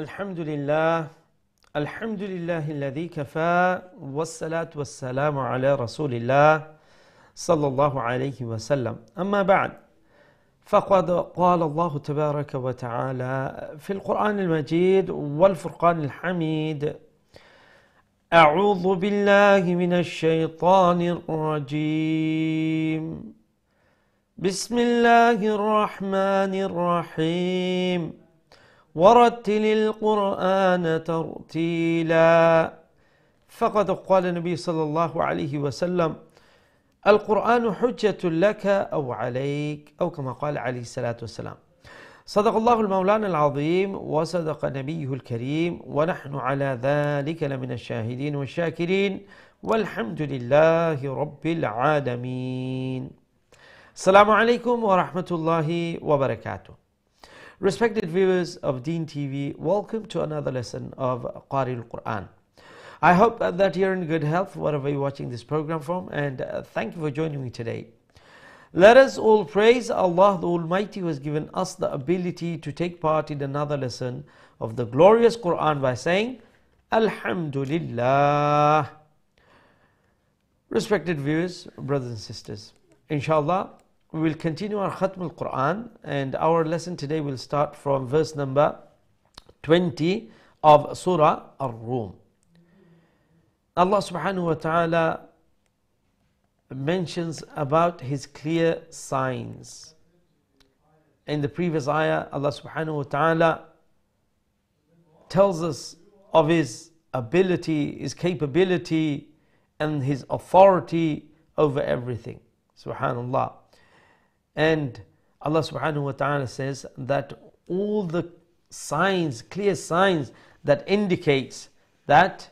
الحمد لله الحمد لله الذي كفى والصلاة والسلام على رسول الله صلى الله عليه وسلم أما بعد فقد قال الله تبارك وتعالى في القرآن المجيد والفرقان الحميد أعوذ بالله من الشيطان الرجيم بسم الله الرحمن الرحيم ورتل القرآن ترتيلا فقد قال النبي صلى الله عليه وسلم القرآن حجة لك أو عليك أو كما قال عليه الصلاة والسلام صدق الله المولانا العظيم وصدق نبيه الكريم ونحن على ذلك لمن الشاهدين والشاكرين والحمد لله رب العالمين. Assalamu alaikum wa rahmatullahi wa barakatuh. Respected viewers of Deen TV, welcome to another lesson of Qari al-Quran. I hope that you're in good health wherever you're watching this program from, and thank you for joining me today. Let us all praise Allah the Almighty who has given us the ability to take part in another lesson of the glorious Quran by saying Alhamdulillah. Respected viewers, brothers and sisters, inshallah we will continue our Khatm al-Quran, and our lesson today will start from verse number 20 of Surah Ar-Rum. Allah subhanahu wa ta'ala mentions about His clear signs. In the previous ayah, Allah subhanahu wa ta'ala tells us of His ability, His capability, and His authority over everything. Subhanallah. And Allah subhanahu wa ta'ala says that all the signs, clear signs that indicates that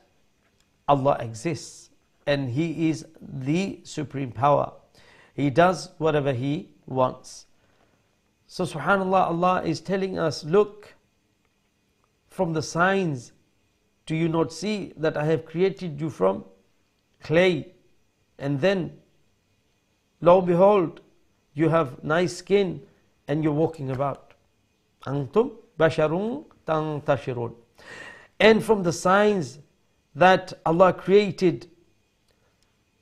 Allah exists and He is the supreme power. He does whatever He wants. So subhanallah, Allah is telling us, look, from the signs, do you not see that I have created you from clay, and then lo and behold, you have nice skin and you're walking about. Antum basharun tantashirun. And from the signs that Allah created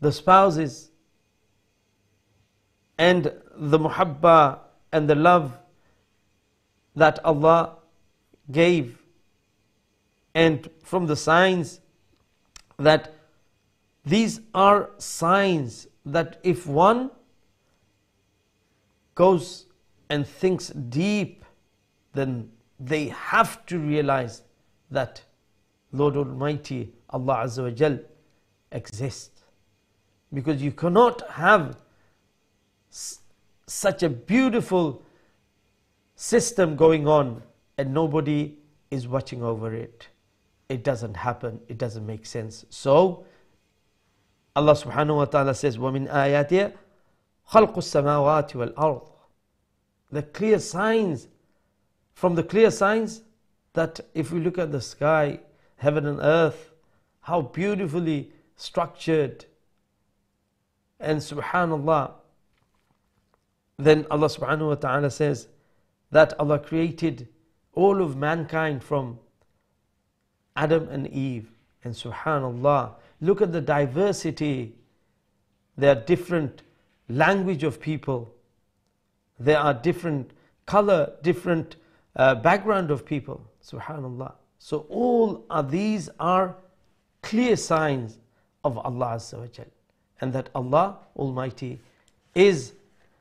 the spouses and the muhabba and the love that Allah gave, and from the signs that these are signs that if one goes and thinks deep, then they have to realize that Lord Almighty, Allah Azza wa Jal, exists. Because you cannot have such a beautiful system going on and nobody is watching over it. It doesn't happen, it doesn't make sense. So Allah subhanahu wa ta'ala says, وَمِنْ آيَاتِهِ خَلْقُ السَّمَاوَاتِ وَالْأَرْضِ. The clear signs, from the clear signs that if we look at the sky, heaven and earth, how beautifully structured, and subhanallah, then Allah subhanahu wa ta'ala says that Allah created all of mankind from Adam and Eve, and subhanallah, look at the diversity. There are different language of people, there are different color, different background of people, subhanallah. So all of these are clear signs of Allah Azza wa Jal, and that Allah Almighty is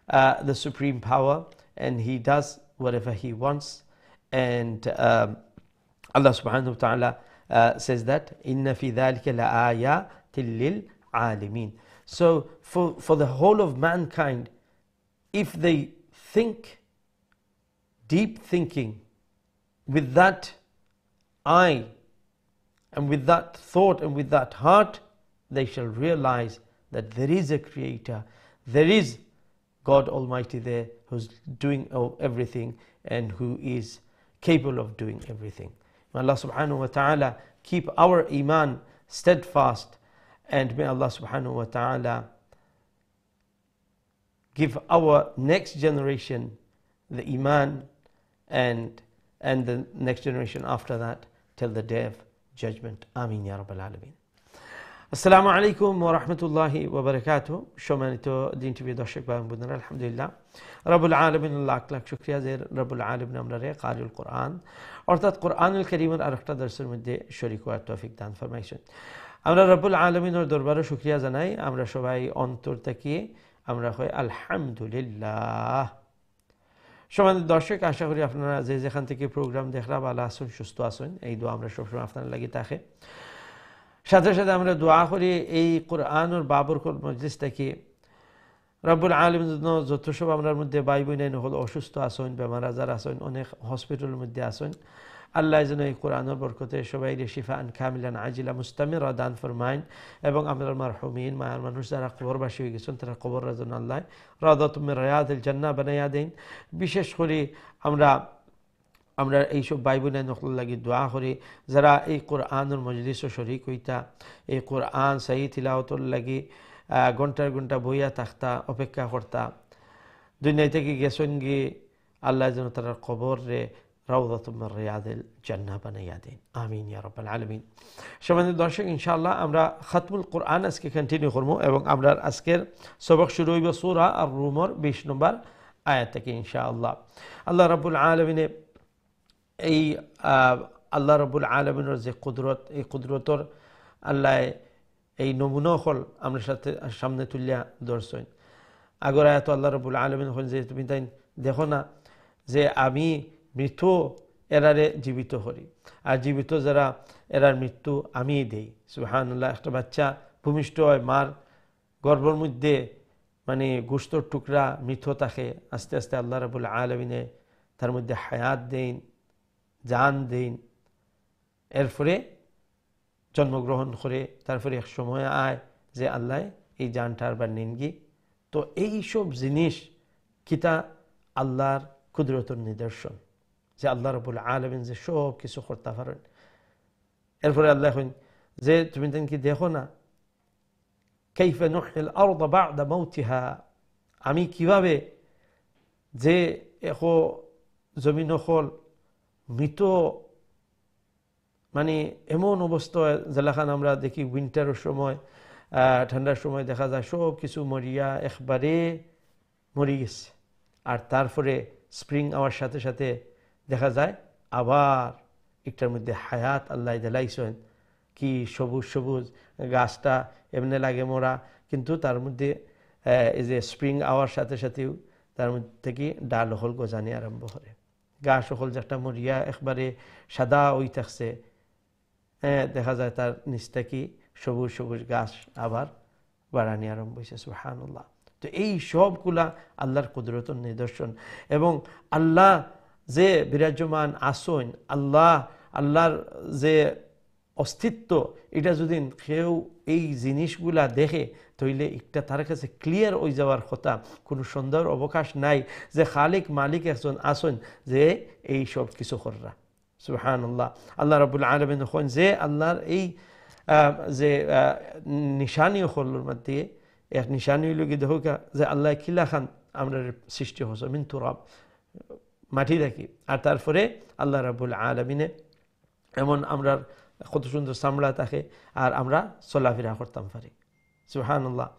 the supreme power and He does whatever He wants. And Allah subhanahu wa ta'ala says that inna fi dhalika la ayatin lil alimin. So for the whole of mankind, if they think deep thinking with that eye and with that thought and with that heart, they shall realize that there is a creator, there is God Almighty there who's doing everything and who is capable of doing everything. May Allah subhanahu wa ta'ala keep our iman steadfast, and may Allah subhanahu wa ta'ala give our next generation the iman and and the next generation after that till the day of judgment. Ameen ya Rabbal Alameen. আসসালামু আলাইকুম ওয়া রাহমাতুল্লাহি ওয়া বারাকাতুহু। সম্মানিত দিন TV দর্শক ভাই বোনেরা, আলহামদুলিল্লাহ রব্বুল আলামিন লাখ লাখ শুকরিয়া যে রব্বুল আলামিন আমরারে কারিউল কোরআন অর্থাৎ কোরআনুল কারীমের আরেকটা দর্শের মধ্যে শরীক হওয়ার তৌফিক দান ফরমাইছেন। আমরা রব্বুল আলামিনের দরবারে শুকরিয়া জানাই। আমরা সবাই অন্তর থেকে আমরা কই আলহামদুলিল্লাহ। সম্মানিত দর্শক, আশা করি আপনারা যে যেখান থেকে প্রোগ্রাম দেখরা ভালো আছেন, সুস্থ আছেন, এই দোয়া আমরা সবসময় আপনারা লাগি থাকে। সাথে সাথে আমরা দোয়া করি এই কোরআনের বাবরকত মজলিস থেকে রব্বুল আলামিন যত সব আমরার মধ্যে ভাই বোন হল অসুস্থ আছেন, বেমার আজার আছেন, অনেক হসপিটালের মধ্যে আছেন, আল্লাহ যেন এই কোরআনের বরকতে সবাই শিফাআন কামিলান আজিলা মুস্তামিরা দান ফরমাইন এবং আমরা মারহুমিন মায়ার মানুষ যারা কবরবাসী হয়ে গেছেন তারা কবর যেন আল্লাহ রাদাতুম মিন রিয়াদিল জান্নাহ বানাইয়া দেন। বিশেষ করে আমরা এইসব ভাই বোনের নকল লাগি দোয়া করি যারা এই কোরআনের মজলিসও শরীক হইতা, এই কোরআন সহি তিলাওয়াতের লাগি ঘন্টার ঘন্টা বইয়া থাকতা, অপেক্ষা করতা, দুনিয়া থেকে গেছেন গিয়ে আল্লাহ যেন তারা কবর রে রাউদাতুম মিন রিয়াদিল জান্নাহ বানাইয়া দেন। আমিন ইয়া রাব্বাল আলামিন। সম্মানিত দর্শক, ইনশাআল্লাহ আমরা খাতমুল কোরআন আজকে কন্টিনিউ করব এবং আমরা আজকের সবক শুরু হইব সূরা আর-রুমের 20 নম্বর আয়াত থেকে ইনশাআল্লাহ। আল্লাহ রাব্বুল আলামিনে এই আল্লাহ রাব্বুল আলামিনের যে কুদরত, এই কুদরতর আল্লাহ এই নমুনা হল আমরা সামনে তুলিয়া ধরছেন। আগর আয়াত আল্লাহ রাব্বুল আলামিন হল যে তুমি তাই দেখো না যে আমি মৃত এরারে জীবিত করি, আর জীবিত যারা এরার মৃত্যু আমিই দেই। সুবহানাল্লাহ। একটা বাচ্চা ভূমিষ্ঠ হয়, মার গর্ভের মধ্যে মানে গোশতর টুকরা মৃত থাকে, আস্তে আস্তে আল্লাহ রাব্বুল আলামিনে তার মধ্যে হায়াত দেন, জান দেন, এরপরে জন্মগ্রহণ করে তারপরে এক সময় আয় যে আল্লাহ এই জানটার বা নিনগি। তো এই সব জিনিস কিতা আল্লাহর কুদরতের নিদর্শন যে আল্লাহ রাব্বুল আলামিন যে সব কিছু করতে পারেন। এরপরে আল্লাহ যে তুমি কি দেখো না কাইফা নুহয়িল আরদ বা'দা মাউতিহা, আমি কিভাবে যে এখন জমিন হল মৃত মানে এমন অবস্থায় যেখান আমরা দেখি উইন্টারের সময় ঠান্ডার সময় দেখা যায় সব কিছু মরিয়া একবারে মরি গেছে, আর তারপরে স্প্রিং আওয়ার সাথে সাথে দেখা যায় আবার একটার মধ্যে হায়াত আল্লাহ দিলাইছেন। কি সবুজ সবুজ গাছটা এমনি লাগে মরা, কিন্তু তার মধ্যে এই যে স্প্রিং আওয়ার সাথে সাথেও তার মধ্যে থেকে ডাল হল গজানি আরম্ভ করে, গাছ হল যেটা মরিয়া একবারে সাদা ওই থাকছে, দেখা যায় তার নিচ থেকে সবুজ সবুজ গাছ আবার বাড়ানি আরম্ভ হয়েছে। সুবহানাল্লাহ। তো এই সবগুলা আল্লাহর কুদরতের নিদর্শন এবং আল্লাহ যে বিরাজমান আসন, আল্লাহর যে অস্তিত্ব, এটা যদি কেউ এই জিনিসগুলা দেখে তাইলে একটা তার কাছে ক্লিয়ার হয়ে যাওয়ার কথা, কোনো সন্দেহের অবকাশ নাই যে খালিক মালিক একজন আসন যে এই সব কিছু কররা। সুবহানাল্লাহ। আল্লাহ রাব্বুল আলামিন যখন যে আল্লাহর এই যে নিশানি হলোর মধ্যে এক নিশানি লোক দেখো যে আল্লাহ খিলা খান আমরা সৃষ্টি হচ্ছে মিন তুরাব, মাটি দেখি, আর তারপরে আল্লাহ রাব্বুল আলামিনে এমন আমরা কত সুন্দর চামড়া থাকে আর আমরা চলাফেরা করতাম পারি। সুবহানাল্লাহ।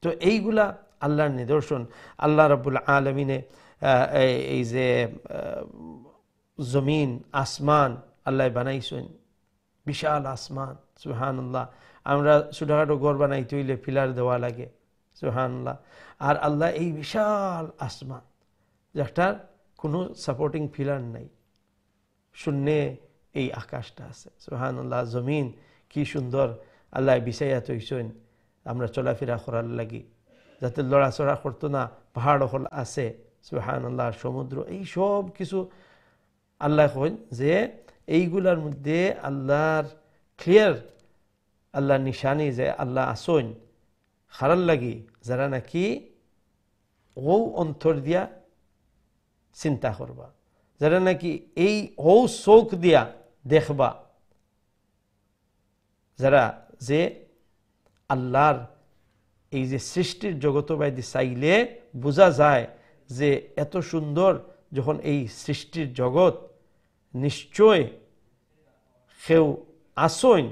তো এইগুলা আল্লাহর নিদর্শন। আল্লাহ রাব্বুল আলামিনে এই যে জমিন আসমান আল্লাহ বানাইছেন, বিশাল আসমান। সুবহানাল্লাহ। আমরা ছোটখাটো ঘর বানাইতে হইলে পিলার দেওয়া লাগে। সুবহানাল্লাহ। আর আল্লাহ এই বিশাল আসমান যেটার কোনো সাপোর্টিং পিলার নাই, শূন্যে এই আকাশটা আছে। সুবহানাল্লাহ। জমিন কি সুন্দর আল্লাহ বিছাইয়া তৈছেন আমরা চলাফেরা করার লাগি, যাতে লড়াচড়া করতো না। পাহাড় হল আছে। সুবহানাল্লাহ। সমুদ্র, এই সব কিছু আল্লাহ কইন যে এইগুলার মধ্যে আল্লাহর ক্লিয়ার আল্লাহর নিশানি যে আল্লাহ আসন খারার লাগি যারা নাকি ও অন্তর দিয়া চিন্তা করবা, যারা নাকি এই ও চোখ দিয়া দেখবা, যারা যে আল্লাহর এই যে সৃষ্টির জগৎ বাইদি চাইলে বোঝা যায় যে এত সুন্দর যখন এই সৃষ্টির জগৎ নিশ্চয় কেউ আসইন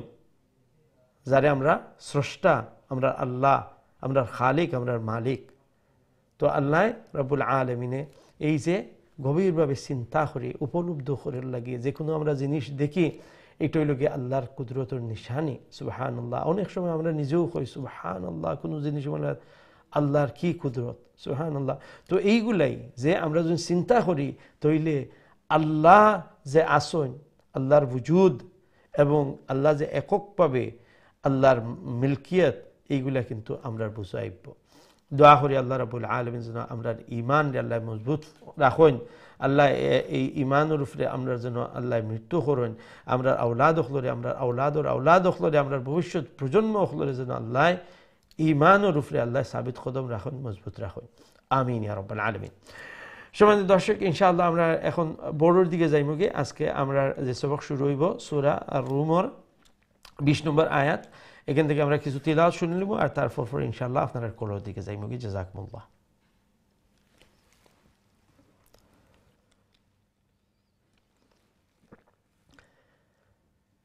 যারে আমরা স্রষ্টা, আমরা আল্লাহ, আমরা খালিক, আমরা মালিক। তো আল্লাহ রাব্বুল আলামিনে এই যে গভীরভাবে চিন্তা করে উপলব্ধ করে লাগিয়ে যে কোনো আমরা জিনিস দেখি, এটা হইল গিয়ে আল্লাহর কুদরতের নিশানি। সুবহানাল্লাহ। অনেক সময় আমরা নিজেও কই সুবহানাল্লাহ, কোনো জিনিস মানে আল্লাহর কি কুদরত, সুবহানাল্লাহ। তো এইগুলাই যে আমরা যদি চিন্তা করি তইলে আল্লাহ যে আসন, আল্লাহর বুজুদ এবং আল্লাহ যে এককভাবে আল্লাহর মিলকিয়ত, এইগুলা কিন্তু আমরা বুঝাইব। দোয়া করি আল্লাহ রাব্বুল আলামিন যেন আমরা ঈমান আল্লাহ মজবুত রাখেন, আল্লাহ এই ঈমানের উপরে আমরা যেন আল্লাহ মৃত্যু করেন, আমরা আওলাদ হলরে, আমরা আওলাদর আওলাদ হলরে, আমরা ভবিষ্যৎ প্রজন্ম হলরে যেন আল্লাহ ঈমানের উপরে আল্লাহ সাবিত কদম রাখেন, মজবুত রাখেন। আমিন ইয়া রাব্বাল আলামিন। সম্মানিত দর্শক, ইনশাআল্লাহ আমরা এখন বড়োর দিকে যাইমুগে। আজকে আমরা যে সবক শুরু হইব সূরা আর-রুমের 20 নম্বর আয়াত, এখান থেকে আমরা কিছু তিলাওয়াত শুনে নিব আর তারপর ইনশাআল্লাহ আপনারা কোলোর দিকে যাইমুগে। জাযাকুমুল্লাহ।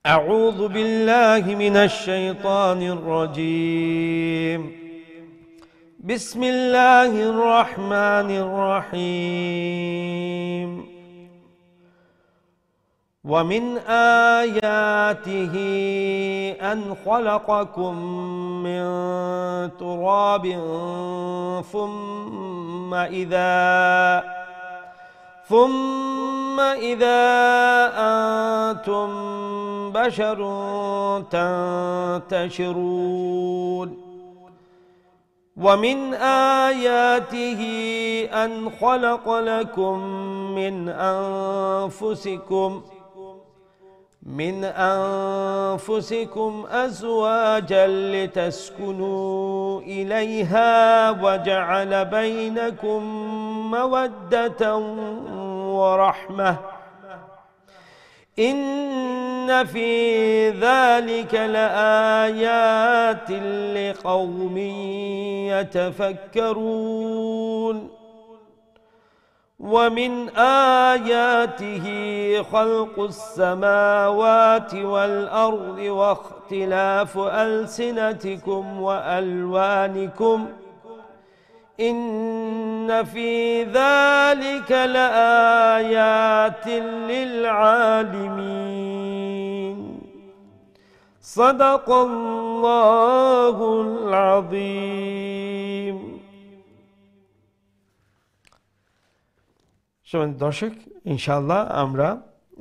أعوذ بالله من الشيطان الرجيم. بسم الله الرحمن الرحيم. ومن آياته أن خلقكم من تراب ثم إذا أنتم بشر تنتشرون. ومن آياته أن خلق لكم من أنفسكم أزواجا لتسكنوا إليها وجعل بينكم مودة ورحمة إن في ذلك لآيات لقوم يتفكرون. ومن آياته خلق السماوات والأرض واختلاف ألسنتكم وألوانكم إن في ذلك لآيات للعالمين. صدق الله العظيم. সম্মানিত দর্শক, ইনশাআল্লাহ আমরা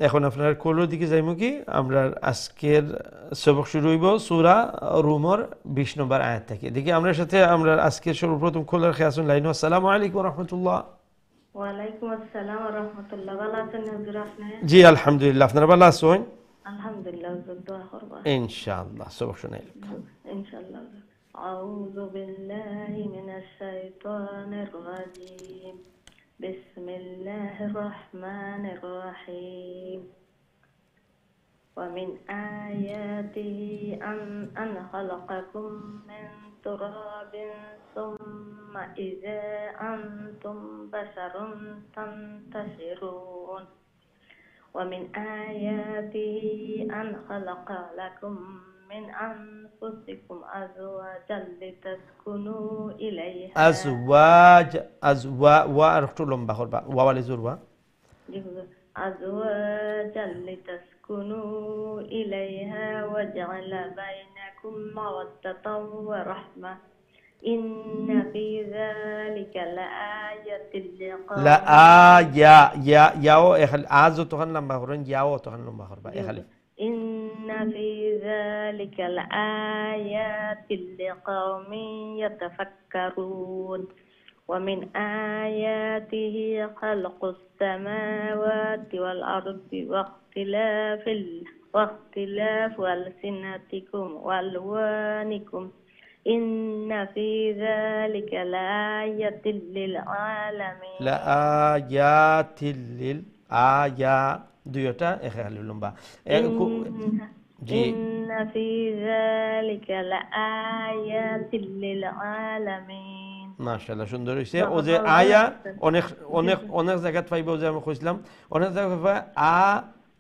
এখন আপনার কোলোর দিকে যাইমু কি আমরা আজকের সবক শুরু হইব সূরা রুমের 20 নম্বর আয়াত থেকে। দেখি আমরা সাথে আমরা আজকের সর্বপ্রথম খোলার খেয়াসুন লাইন। আসসালামু আলাইকুম ওয়া রাহমাতুল্লাহ। ওয়া আলাইকুম আসসালাম ওয়া রাহমাতুল্লাহ। ভালো আছেন হুজুর আপনি? জি আলহামদুলিল্লাহ, আপনারা ভালো আছেন? আলহামদুলিল্লাহ, হুজুর দোয়া করব ইনশাআল্লাহ। সবক শুনাই ইনশাআল্লাহ। আউযু বিল্লাহি মিনাশ শাইতানির রাজীম। বিসমিল্লাহির রহমানির রহিম। ومن آياته أن خلقكم من تراب ثم إذا أنتم بشر تنتشرون. ومن آياته أن خلق لكم من أنفسكم أزواجا لتسكنوا إليها. وأرختلهم بخربا ووالزوربا أزواجا لتسكنوا إليها وجعل بينكم مودة ورحمة إن في ذلك لآية لقوم. إن في ذلك لآيات لقوم يتفكرون. ومن آياته خلق السماوات والأرض واختلاف ألسنتكم وألوانكم إن في ذلك لآية للعالمين. لآيات للآيات দুইটা এখানে লম্বা إن في ذلك لآيات للعالمين. মাশাআল্লাহ, সুন্দর হইছে। ও যে আয়া অনেক অনেক অনেক জায়গা পাইবো, যে আমি কইছিলাম অনেক জায়গা পাইবা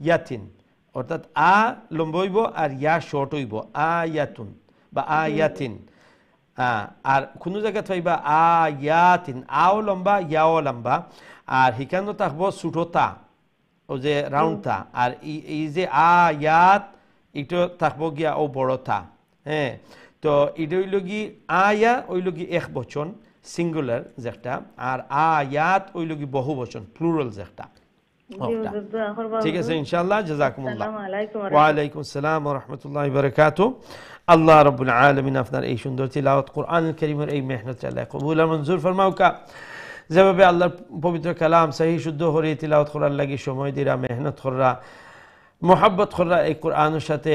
ইয়াতিন, অর্থাৎ আ লম্বা হইব আর ইয়া শর্ট হইব, আয়াতুন বা আয়াতিন। আর কোনো জায়গায় পাইবা আয়াতিন, আও লম্বা ইয়াও লম্বা, আর হিকানো থাকবো ছোটতা, ও যে রাউন্ডটা, আর এই যে আয়াত এটা থাকবো গিয়া ও বড়তা। হ্যাঁ, তো এটা হইল কি আয়া হইল কি এক বচন সিঙ্গুলার যেটা, আর আয়াত হইল কি বহু বচন প্লুরাল যেটা। ঠিক আছে ইনশাআল্লাহ। জাযাকুমুল্লাহ। ওয়া আলাইকুম আসসালাম ওয়া রাহমাতুল্লাহি ওয়া বারাকাতুহু। আল্লাহ রাব্বুল আলামিন আপনার এই সুন্দর তিলাওয়াত কোরআনুল কারীমের এই মেহনত আল্লাহ কবুল আর মঞ্জুর ফরমাউকা। যেভাবে আল্লাহর পবিত্র কালাম সহি শুদ্ধ করে তিলাওয়াত করার লাগি সময় দিরা, মেহনত করা, মোহাব্বত করা, এই কোরআনের সাথে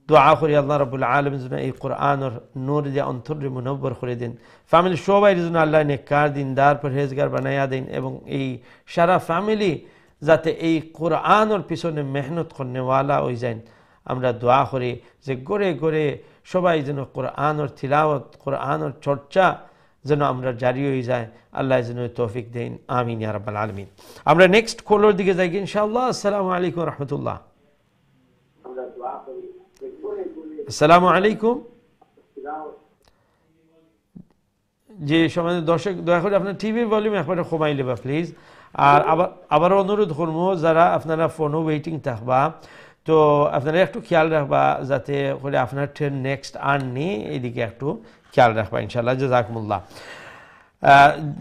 দোয়া করি আল্লাহ রাব্বুল আলামিন যেন এই কোরআনের নূর দিয়ে অন্তরে মুনব্বর করে দিন। ফ্যামিলি সবাই যেন আল্লাহ নেককার দিনদার পরহেজগার বানাইয়া দিন, এবং এই সারা ফ্যামিলি যাতে এই কোরআনের পিছনে মেহনত করনেওয়ালা হয়ে যায়। আমরা দোয়া করি যে গড়ে গড়ে সবাই যেন কোরআনের তিলাওয়াত, কোরআনের চর্চা যেন আমরা জারি হয়ে যায়। আল্লাহ যেন তৌফিক দেন, আমিন ইয়া রাব্বাল আলামিন। আমরা নেক্সট কলার দিকে যাই ইনশাআল্লাহ। আসসালামু আলাইকুম ওয়া রাহমাতুল্লাহ। আসসালামু আলাইকুম। জি সম্মানিত দর্শক, দয়া করে আপনার টিভির ভলিউম একবারে কমাই লেবা প্লিজ। আর আবার অনুরোধ করবো যারা আপনারা ফোনও ওয়েটিং থাকবা, তো আপনারা একটু খেয়াল রাখবা যাতে করে আপনার ট্রেন নেক্সট আর নেই, এইদিকে একটু খেয়াল রাখবা ইনশাআল্লাহ। জাযাকুমুল্লাহ।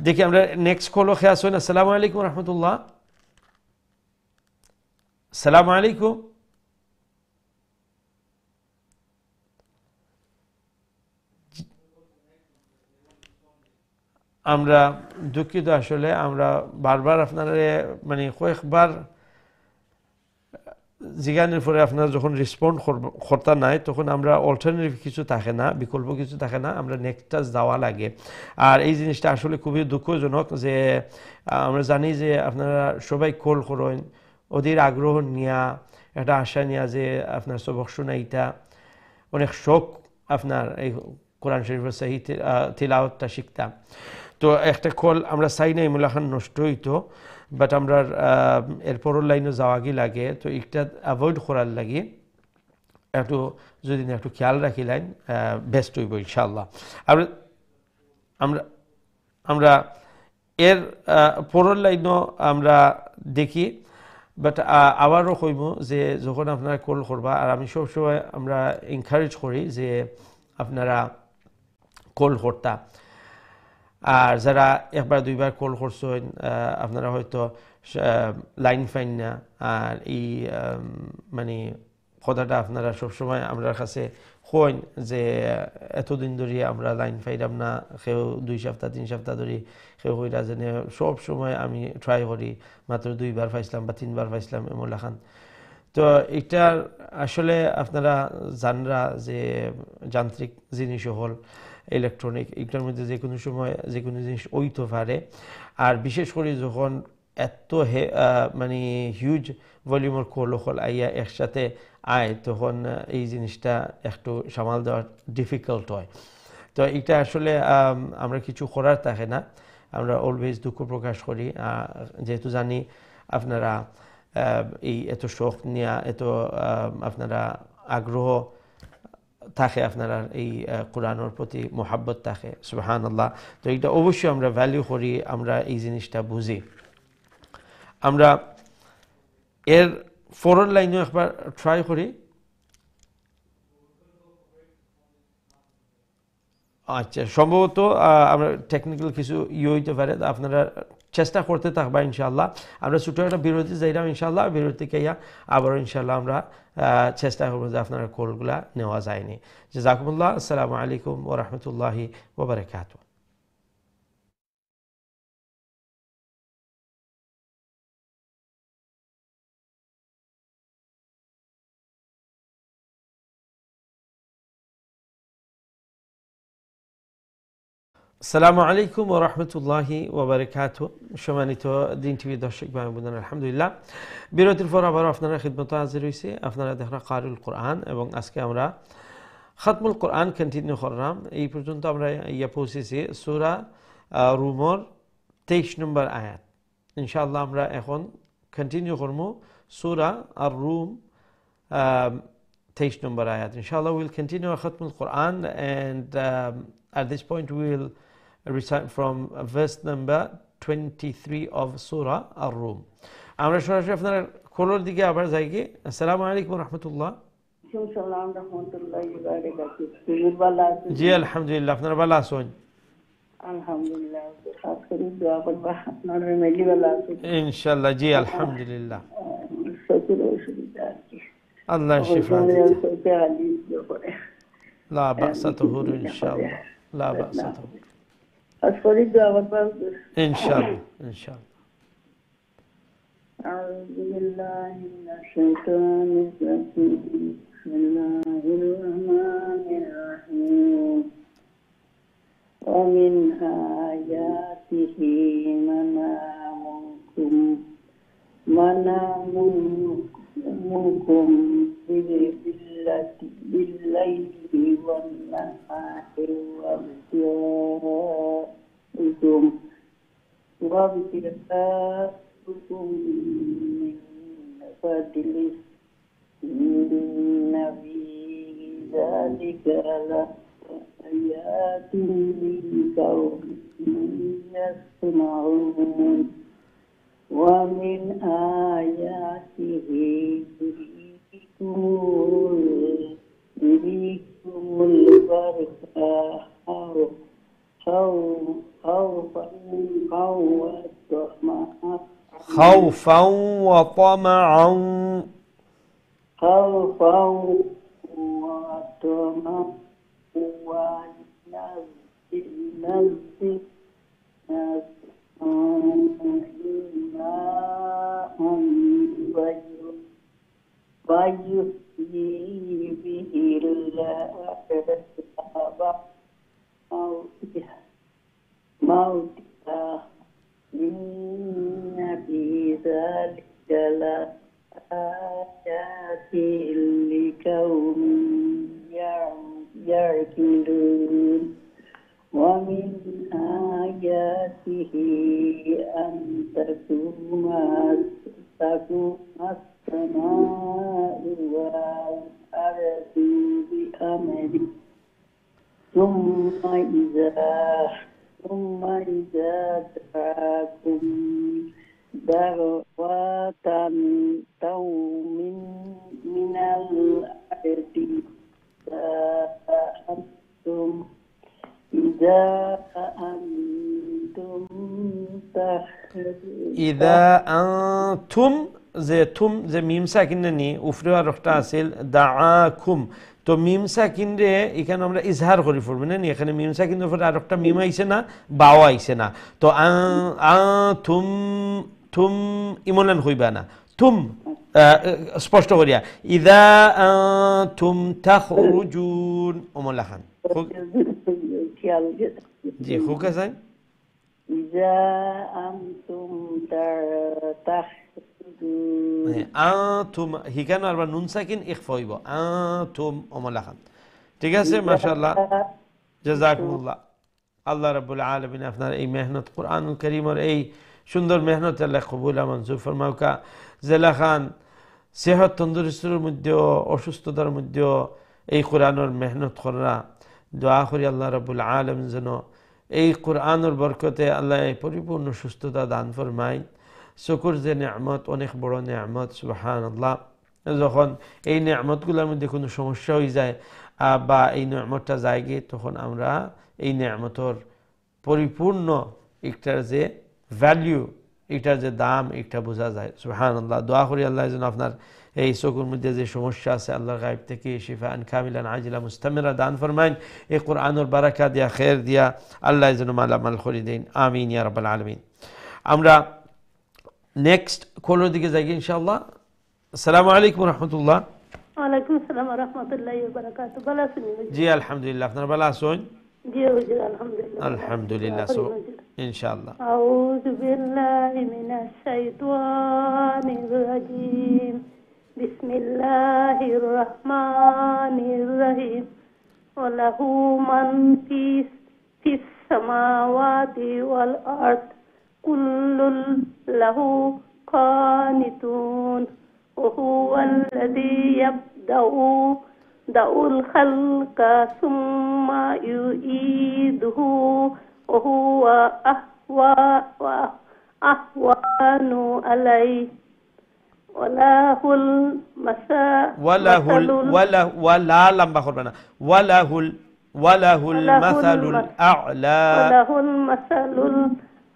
দেখি আমরা নেক্সট কলও খেয়াল হই না। আসসালামু আলাইকুম রহমতুল্লাহ। আসসালামু আলাইকুম। আমরা দুঃখিত, আসলে আমরা বারবার আপনারা মানে কয়েকবার জিজ্ঞানের পরে আপনারা যখন রেসপন্ড করতে নাই, তখন আমরা অল্টারনেটিভ কিছু থাকে না, বিকল্প কিছু থাকে না, আমরা নেক্সটটা যাওয়া লাগে। আর এই জিনিসটা আসলে খুবই দুঃখজনক যে আমরা জানি যে আপনারা সবাই কল করেন ওদের আগ্রহ নিয়া, একটা আশা নিয়া যে আপনার সবক শোনাইটা অনেক শখ আপনার এই কোরআন শরীফের সহি তিলাওয়াতটা শিখতাম। তো একটা কল আমরা চাই না ইমুল্লাহ খান নষ্ট হইতো, বাট আমরা এরপরের লাইনে যাওয়া কি লাগে, তো এটা অ্যাভয়েড করার লাগে একটু যদি একটু খেয়াল রাখি লাইন বেস্ট হইব ইনশাআল্লাহ। আমরা আমরা এর পরের লাইনও আমরা দেখি, বাট আবারও কইব যে যখন আপনারা কল করবা, আর আমি সবসময় আমরা এনকারেজ করি যে আপনারা কল করতা, আর যারা একবার দুইবার কল করছেন আপনারা হয়তো লাইন ফাইন না, আর এই মানে কথাটা আপনারা সবসময় আমার কাছে কইন যে এতদিন ধরে আমরা লাইন পাইলাম না, কেউ 2 সপ্তাহ 3 সপ্তাহ ধরে কেউ কইরা যেন সব সময় আমি ট্রাই করি, মাত্র 2বার পাইছিলাম বা 3বার পাইছিলাম এমন লেখান। তো এটার আসলে আপনারা জানরা যে যান্ত্রিক জিনিস হল ইলেকট্রনিক, এটার মধ্যে যে কোনো সময় যে কোনো জিনিস ওইতে পারে, আর বিশেষ করে যখন এত মানে হিউজ ভলিউমের কল হল আইয়া একসাথে আয়, তখন এই জিনিসটা একটু সামাল দেওয়া ডিফিকাল্ট হয়। তো এটা আসলে আমরা কিছু করার থাকে না, আমরা অলওয়েজ দুঃখ প্রকাশ করি, যেহেতু জানি আপনারা এই এত শখ নিয়ে এত আপনারা আগ্রহ থাকে, আপনারা এই কোরআনের প্রতি মোহাব্বত থাকে, সুবহানাল্লাহ। তো এটা অবশ্যই আমরা ভ্যালু করি, আমরা এই জিনিসটা বুঝি। আমরা এর ফরওয়ার্ড লাইনও একবার ট্রাই করি। আচ্ছা, সম্ভবত আমরা টেকনিক্যাল কিছু হইতে পারে, আপনারা চেষ্টা করতে থাকবা ইনশাআল্লাহ। আমরা ছোটো একটা বিরতি যাইলাম ইনশাআল্লাহ, বিরতি খাইয়া আবারও ইনশাআল্লাহ আমরা চেষ্টা করবো যে আপনার কলগুলা নেওয়া যায়নি। জাযাকুমুল্লাহ। আসসালামু আলাইকুম ওয়া রাহমাতুল্লাহি ওয়া বারাকাতুহু। আসসালামু আলাইকুম ওয়া রাহমাতুল্লাহি ওয়া বারাকাতুহু। সম্মানিত দিন টিভি দর্শক ভাই বোনেরা, আলহামদুলিল্লাহ বিরতির পর আবার আপনারা খিদমতে হাজির হয়েছি। আপনারা দেখরা কারুল কোরআন, এবং আজকে আমরা খাতমুল কোরআন কন্টিনিউ করলাম। এই পর্যন্ত আমরা পৌঁছেছি সূরা রুমর 23 নম্বর আয়াত। ইনশাআল্লাহ আমরা এখন continue করবো Surah Ar-Rum, 23 number ayat. Inshallah, we'll continue our Khatm al-Quran, and at this point we will recite from verse number 23 of Surah Ar-Rum. আমরা সরাসরি আপনার খোলর দিকে আবার যাই কি। আসসালামু আলাইকুম রহমতুল্লাহ। জি আলহামদুলিল্লাহ, আপনারা ভালো আছেন? আলহামদুলিল্লাহ, খাস করে দোয়া করবা আপনার ফ্যামিলি ভালো আছে ইনশাআল্লাহ। জি আলহামদুলিল্লাহ, শরীর অসুবিধা আছে, আল্লাহ শিফা দিন। করে লা বাসা তুহুর ইনশাআল্লাহ, লা বাসা তুহুর খাস করে দোয়া করবা ইনশাআল্লাহ ইনশাআল্লাহ। أعوذ بالله من الشيطان الرجيم بسم الله الرحمن الرحيم ومن آياته منامكم بالليل والنهار وابتغاءكم من فضله إن في ذلك لآيات لقوم يسمعون ومن آياته يريكم البرق خوفا وطمعا ويحيي به موتها إن في ذلك لآيات لقوم يعقلون ومن آياته أن تقوم السماء والأرض بأمره ثم إذا دعاكم دعوة من الأرض إذا أنتم যে তুম যে মিম সাকিন নি উফরে আর একটা আছিল দাআকুম, তো মিম সাকিন রে এখানে আমরা ইজহার করি পড়ব না, এখানে মিম সাকিন উপরে আর একটা মিম আইছে না, বাও আইছে না, তো তুম তুম ইমনান হইবা না, তুম স্পষ্ট করিয়া ইদা তুম তাখরুজুন ওমলা খান। জি খুব আছে إذا أنتم আতুম হিকানো আর নুন সাকিন ইখফা হইব আতুম ওমলা খান। ঠিক আছে, মাশাআল্লাহ, জাযাকুমুল্লাহ। আল্লাহ রাব্বুল আলামিন আপনার এই মেহনত কুরআনুল কারীমের এই সুন্দর মেহনত আল্লাহ কবুল মঞ্জুর ফরমাউকা। জেলা খান সেহত তন্দুরুস্তির মধ্যেও অসুস্থতার মধ্যেও এই কোরআনের মেহনত করা দোয়া করি আল্লাহ রাব্বুল আলামিন যেন এই কোরআনের বরকতে আল্লাহ পরিপূর্ণ সুস্থতা দান ফরমায়। চকুর যে নেয়ামত অনেক বড় নেয়ামত, সুবহানাল্লাহ। যখন এই নেয়ামতগুলোর মধ্যে কোনো সমস্যা হয়ে যায় বা এই নেয়ামতটা যায় গিয়ে, তখন আমরা এই নেয়ামতর পরিপূর্ণ একটার যে ভ্যালিউ, এটার যে দাম, এটা বোঝা যায়। সুবহানাল্লাহ। দোয়া করি আল্লাহ যেন আপনার এই চকুর মধ্যে যে সমস্যা আছে আল্লাহর গায়েব থেকে শিফাআন কামিলান আজিলা মুস্তামিরা দান ফরমাইন। এই কোরআনের বারাকা দিয়া খের দিয়া আল্লাহ যেন মালামাল করে দেন, আমিন ইয়া রাব্বাল আলামিন। আমরা নেক্সট কলের দিকে যাই ইনশাআল্লাহ। আসসালামু আলাইকুম রাহমাতুল্লাহ। ওয়ালাইকুম আসসালাম ওয়া রাহমাতুল্লাহি ওয়া বারাকাতুহু। ভালো আছেন? জি আলহামদুলিল্লাহ, আপনারা ভালো আছেন? জি হুজুর, আলহামদুলিল্লাহ আলহামদুলিল্লাহ। সো ইনশাআল্লাহ আউযু বিল্লাহি মিনাশ শাইতানির রাজীম। বিসমিল্লাহির রহমানির রহিম। ওয়া লাহু মান ফিস সামাওয়াতি ওয়াল আরদ কুল্লুল লাহু قانتون وهو الذي يبدأ الخلق ثم يعيده وهو أهوان عليه وله المثل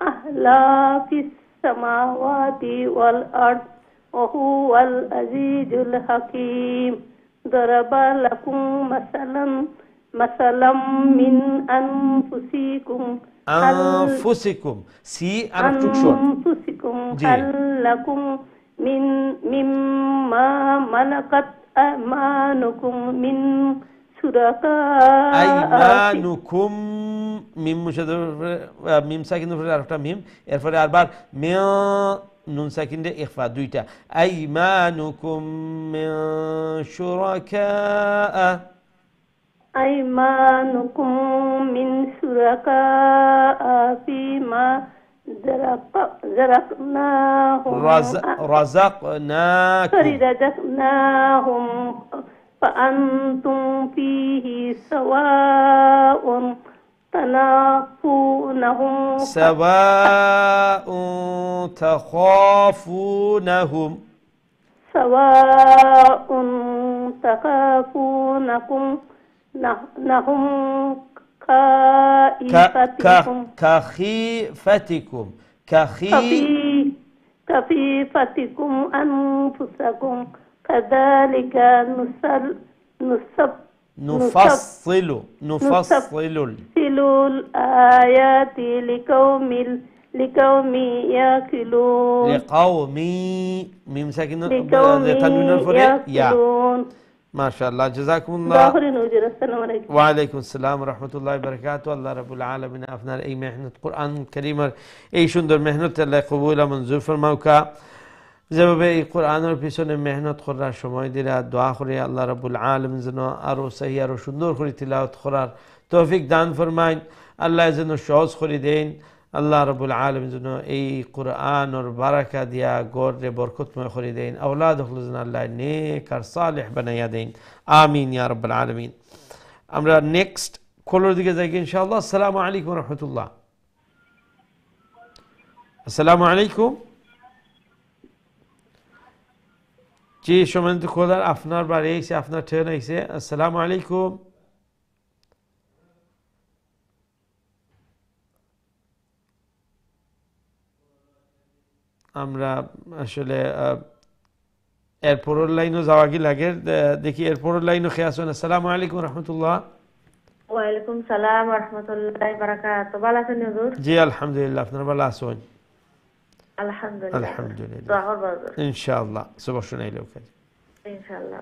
الأعلى في السماوات والأرض وهو العزيز الحكيم ضرب لكم مثلا من أنفسكم هل لكم مما ملكت أيمانكم من شركاء أيمانكم মিম মুশাদ্দার মিম সাকিনের উপরে আরেকটা মিম এরপরে আরবার নুন সাকিন দিয়ে ইখফা দুইটা আইমানুকুম মিন শুরাকা أيمانكم من شركاء فيما رزقناهم فأنتم فيه سواء تخافونهم نهم كخيفتكم كخيفتكم أنفسكم كذلك نفصل الآيات لقوم يأكلون لقوم ميم ساكن تنوين الفرع يا ما شاء الله جزاكم الله وعليكم السلام ورحمة الله وبركاته الله رب العالمين أفنار أي مهنة قرآن كريم أي شندر مهنة الله قبول منظور فرماوكا যেভাবে এই কোরআনের পিছনে মেহনত করার সময় দিলা দোয়া করি আল্লাহ রাব্বুল আলামিন যেন আরো সহি আরো সুন্দর করে তিলাওয়াত করার তৌফিক দান ফরমাইন আল্লাহ যেন সহজ করে দেন আল্লাহ রাব্বুল আলামিন যেন এই কোরআনের বারাকা দিয়া গড়ে বরকতময় করে দেন আওলাদ যেন আল্লাহ নেক আর সালেহ বানাইয়া দেন আমিন ইয়া রাব্বুল আলামিন আমরা নেক্সট কলের দিকে যাই ইনশাআল্লাহ আসসালামু আলাইকুম ওয়া রাহমাতুল্লাহ আসসালামু আলাইকুম জি সম্মানিত কলার আপনার বাড়ি এসে আপনার ট্রেন এসে আসসালামু আলাইকুম আমরা আসলে এয়ারপোর্টের লাইনও যাওয়া কি লাগে দেখি এয়ারপোর্টের লাইনও খেয়ে আসুন আসসালামু আলাইকুম রহমতুল্লাহ ওয়ালাইকুম সালাম ওয়া রাহমাতুল্লাহি ওয়া বারাকাতুহু ভালো আছেন হুজুর জি আলহামদুলিল্লাহ আপনারা ভালো আছেন الحمد لله إن شاء الله سبحانه وتعالى إن شاء الله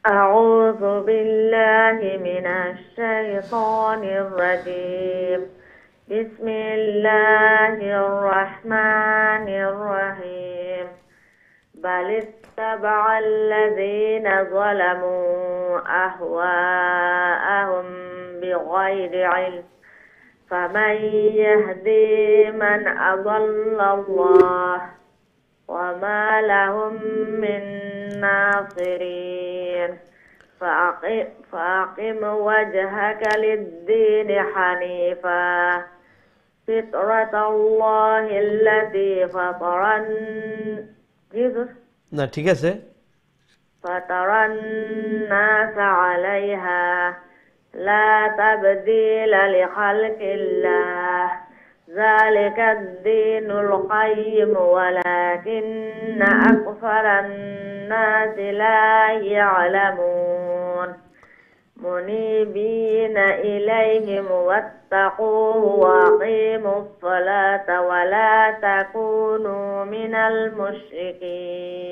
أعوذ بالله من الشيطان الرجيم بسم الله الرحمن الرحيم بل اتبع الذين ظلموا أهواءهم بغير علم فمن يهدي من أضل الله وما لهم من ناصرين فأقم وجهك للدين حنيفا فطرة الله التي فطر الناس عليها لا تبديل لخلق الله ذلك الدين القيم ولكن أكثر الناس لا يعلمون منيبين إليهم واتقوه وأقيموا الصلاة ولا تكونوا من المشركين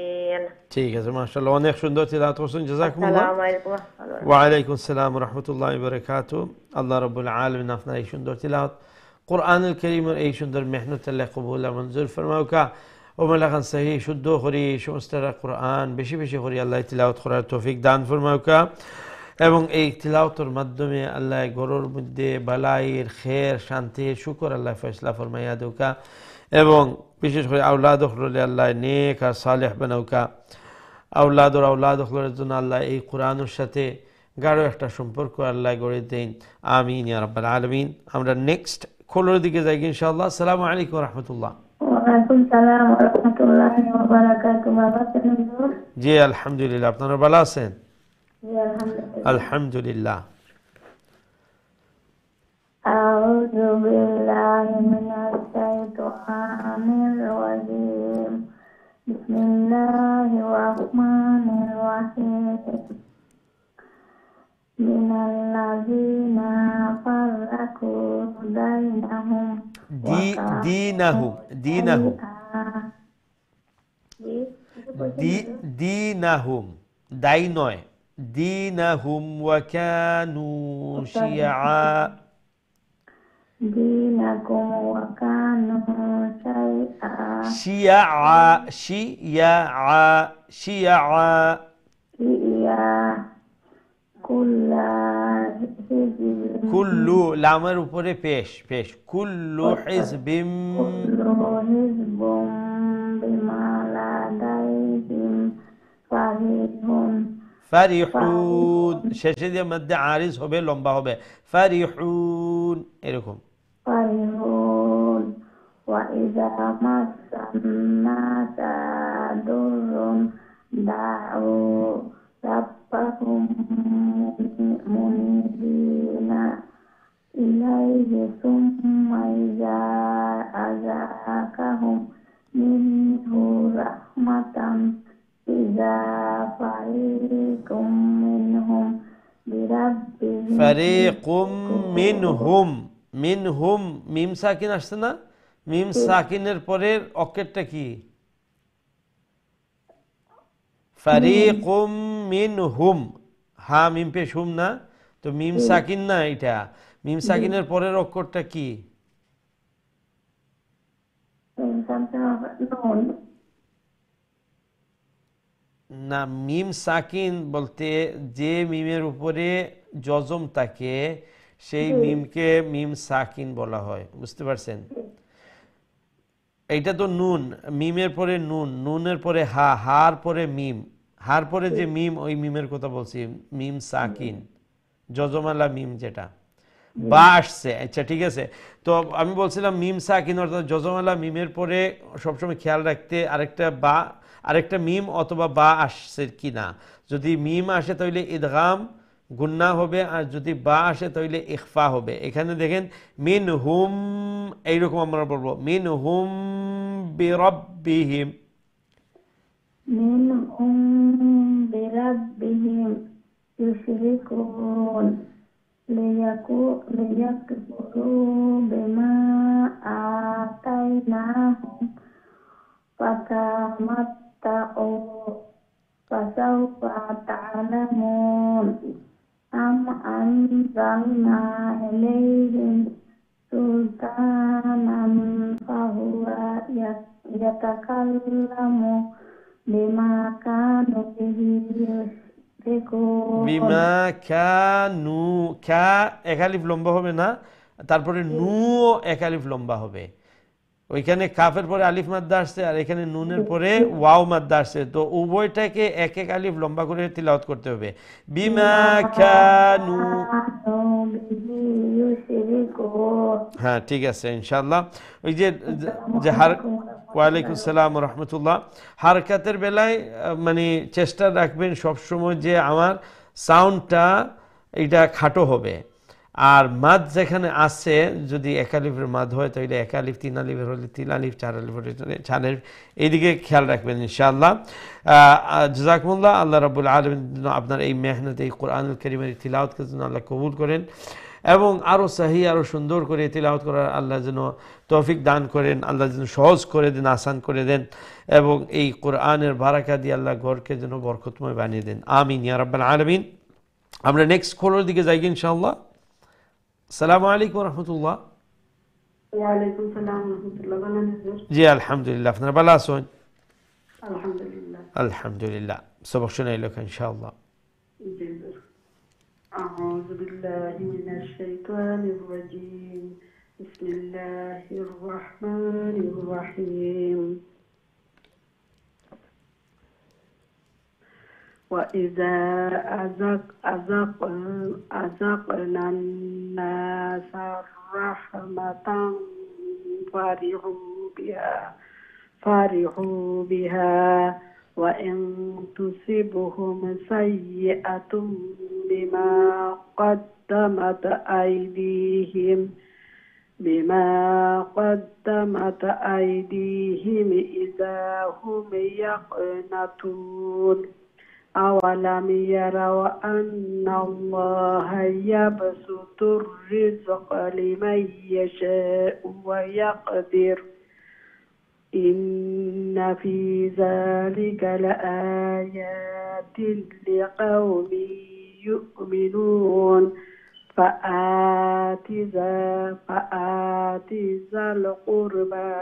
ঠিক আছে মাশাআল্লাহ অনেক সুন্দর তিলাওয়াত করছেন জাযাকুমুল্লাহ ওয়া আলাইকুম আসসালাম ওয়া রাহমাতুল্লাহি ওয়া বারাকাতুহু আল্লাহ রাব্বুল আলামিন আপনার এই সুন্দর তিলাওয়াত কোরআনুল কারীমের এই সুন্দর মেহনত আল্লাহ কবুল আর মঞ্জুর ফরমাউকা ও মালাকান সহি শুদ্ধ করি সমস্ত কোরআন বেশি বেশি করে আল্লাহ তিলাওয়াত করার তৌফিক দান ফরমাউকা এবং এই তিলাওয়াতের মাধ্যমে আল্লাহ ঘরের মধ্যে বালাইর খের শান্তি শুকর আল্লাহ ফয়সালা ফরমাইয়া দেউকা এবং বিশেষ করে আউলাদ হলে আল্লাহ নেক আর সালেহ বানাউকা। আউলাদ হলের জন্য আল্লাহ এই কোরআনের সাথে গাঢ় একটা সম্পর্ক আল্লাহ গড়ে দেন। আমিন ইয়া রাব্বাল আলামিন। আমরা নেক্সট কলের দিকে যাই ইনশাআল্লাহ। আসসালামু আলাইকুম ওয়া রাহমাতুল্লাহ। ওয়ালাইকুম সালাম ওয়া রাহমাতুল্লাহি ওয়া বারাকাতুহু। বাবা কেমন আছেন? জি আলহামদুলিল্লাহ, আপনারা ভালো আছেন? জি আলহামদুলিল্লাহ। আলহামদুলিল্লাহ। আউযু বিল্লাহি মিনাশ শাইতানির রাজীম। বিসমিল্লাহির রাহমানির রাহিম। মিনাল্লাযীনা ফাররাকু বাইনাহুম দীনাহুম দাই নয়, দীনাহুম ওয়া কানু শিয়া। দীনাকুম ওয়া কানু শিয়া কুল্লু লামের উপরে পেশ পেশ কুল্লু হিজবিম বিমা লাদাইহিম ফারিহুন। ফারিহুন শেষে দিয়ে মধ্যে আরিজ হবে, লম্বা হবে, ফারিহুন এরকম। ফারিহুন ওয়া ইযা মাসান নাসা দুররুন দাউ রাব্বাহুম মুনিবিনা ইলাইহি সুম্মা ইযা আযাকাহুম মিনহু রাহমাতান ইযা ফারিকুম মিনহুম বিরাব্বিহিম। ফারিকুম মিনহুম, মিনহুম মিম সাকিন আসছে না? মিম সাকিনের পরের অক্ষরটা কি? ফারিকুম মিনহুম, হা মিম পেশ হুম না, তো মিম সাকিন না এটা। মিম সাকিনের পরের অক্ষরটা কি? না, মিম সাকিন বলতে যে মিমের উপরে জজম থাকে সেই মিমকে মিম সাকিন বলা হয়, বুঝতে পারছেন? এইটা তো নুন, মিমের পরে নুন, নুনের পরে হা, হার পরে মিম, হার পরে যে মিম, ওই মিমের কথা বলছি, মিম সাকিন জজমালা মিম যেটা। বা আসছে, আচ্ছা ঠিক আছে। তো আমি বলছিলাম মিম সাকিন অর্থাৎ জজমালা মিমের পরে সবসময় খেয়াল রাখতে আরেকটা বা, আরেকটা মিম অথবা বা আসছে কিনা। যদি মিম আসে তাহলে ইদগাম গুন্না হবে, আর যদি বা আসে তাহলে ইখফা হবে। এখানে দেখেন মিন হুম, এইরকম আমরা বলবো মিন হুম বিরাব্বিহিম, মিন হুম বিরাব্বিহিম ইউশরিকুন লিয়াকফুরু বিমা আতাইনাহুম ফাতামাত্তাউ ফাসাওফা তা'লামুন আম আনজালনা ইলাইহিম সুলতানান ফাহুয়া ইয়াতাকাল্লামু বিমা কানু বিহি ইউশরিকুন। বিমা কানু, কা এক আলিফ লম্বা হবে না, তারপরে নু এক আলিফ লম্বা হবে। ওইখানে কাফের পরে আলিফ মাদ্দা আসছে আর এখানে নুনের পরে ওয়াও মাদ্দা আসছে, তো উভয়টাকে এক এক আলিফ লম্বা করে তিলাওয়াত করতে হবে। বিমা কানু, হ্যাঁ ঠিক আছে ইনশাআল্লাহ। ওই যে ওয়ালাইকুম সালাম রহমতুল্লাহ। হারকাতের বেলায় মানে চেষ্টা রাখবেন সবসময় যে আমার সাউন্ডটা এটা খাটো হবে, আর মাদ যেখানে আছে যদি এক আলিফের মাদ হয় তাহলে এক আলিফ, তিন আলিফের হলে তিন আলিফ, চার আলিফ হলে চার আলিফ, এইদিকে খেয়াল রাখবেন ইনশাআল্লাহ। জাযাকুমুল্লাহ। আল্লাহ রাব্বুল আলামিন আপনার এই মেহনত, এই কোরআনুল কারীমের তিলাওয়াতকে যেন আল্লাহ কবুল করেন এবং আরও সাহি, আরও সুন্দর করে তিলাওয়াত করার আল্লাহ যেন তৌফিক দান করেন, আল্লাহ যেন সহজ করে দেন, আসান করে দেন এবং এই কোরআনের বারাকা দিয়ে আল্লাহ ঘরকে যেন বরকতময় বানিয়ে দেন। আমিন ইয়া রাব্বাল আলামিন। আমরা নেক্সট কলের দিকে যাই ইনশাআল্লাহ। আসসালামু আলাইকুম রহমতুল্লাহ। ওয়ালাইকুম সালাম রাহমাতুল্লাহ। ভালো আছেন? জি আলহামদুলিল্লাহ, আপনারা ভালো আছেন? আলহামদুলিল্লাহ। আলহামদুলিল্লাহ, সবক শোনাই লোক ইনশাআল্লাহ। أعوذ بالله من الشيطان الرجيم بسم الله الرحمن الرحيم وإذا أذقنا الناس رحمة فرحوا بها وإن تصبهم سيئة بما قدمت أيديهم إذا هم يقنطون أولم يروا أن الله يبسط الرزق لمن يشاء ويقدر إن في ذلك لآيات لقوم يؤمنون فآت ذا القربى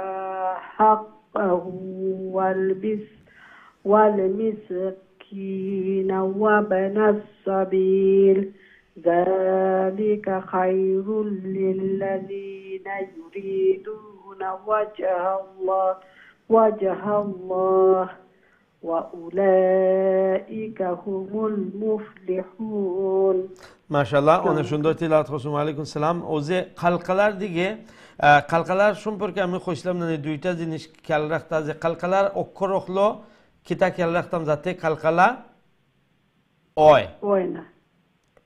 حقه والمسكين وابن السبيل ذلك خير للذين يريدون وجه الله وأولئك هم المفلحون মাশাআল্লাহ, অনেক সুন্দর তিলাওয়াত করছেন। ওয়ালাইকুম সালাম। ও যে কালকালার দিকে, কালকালার সম্পর্কে আমি কইছিলাম না, দুইটা জিনিস খেয়াল রাখতাম, যে কালকালার অক্ষর হলো কিতা খেয়াল রাখতাম যাতে কালকালা অয় না,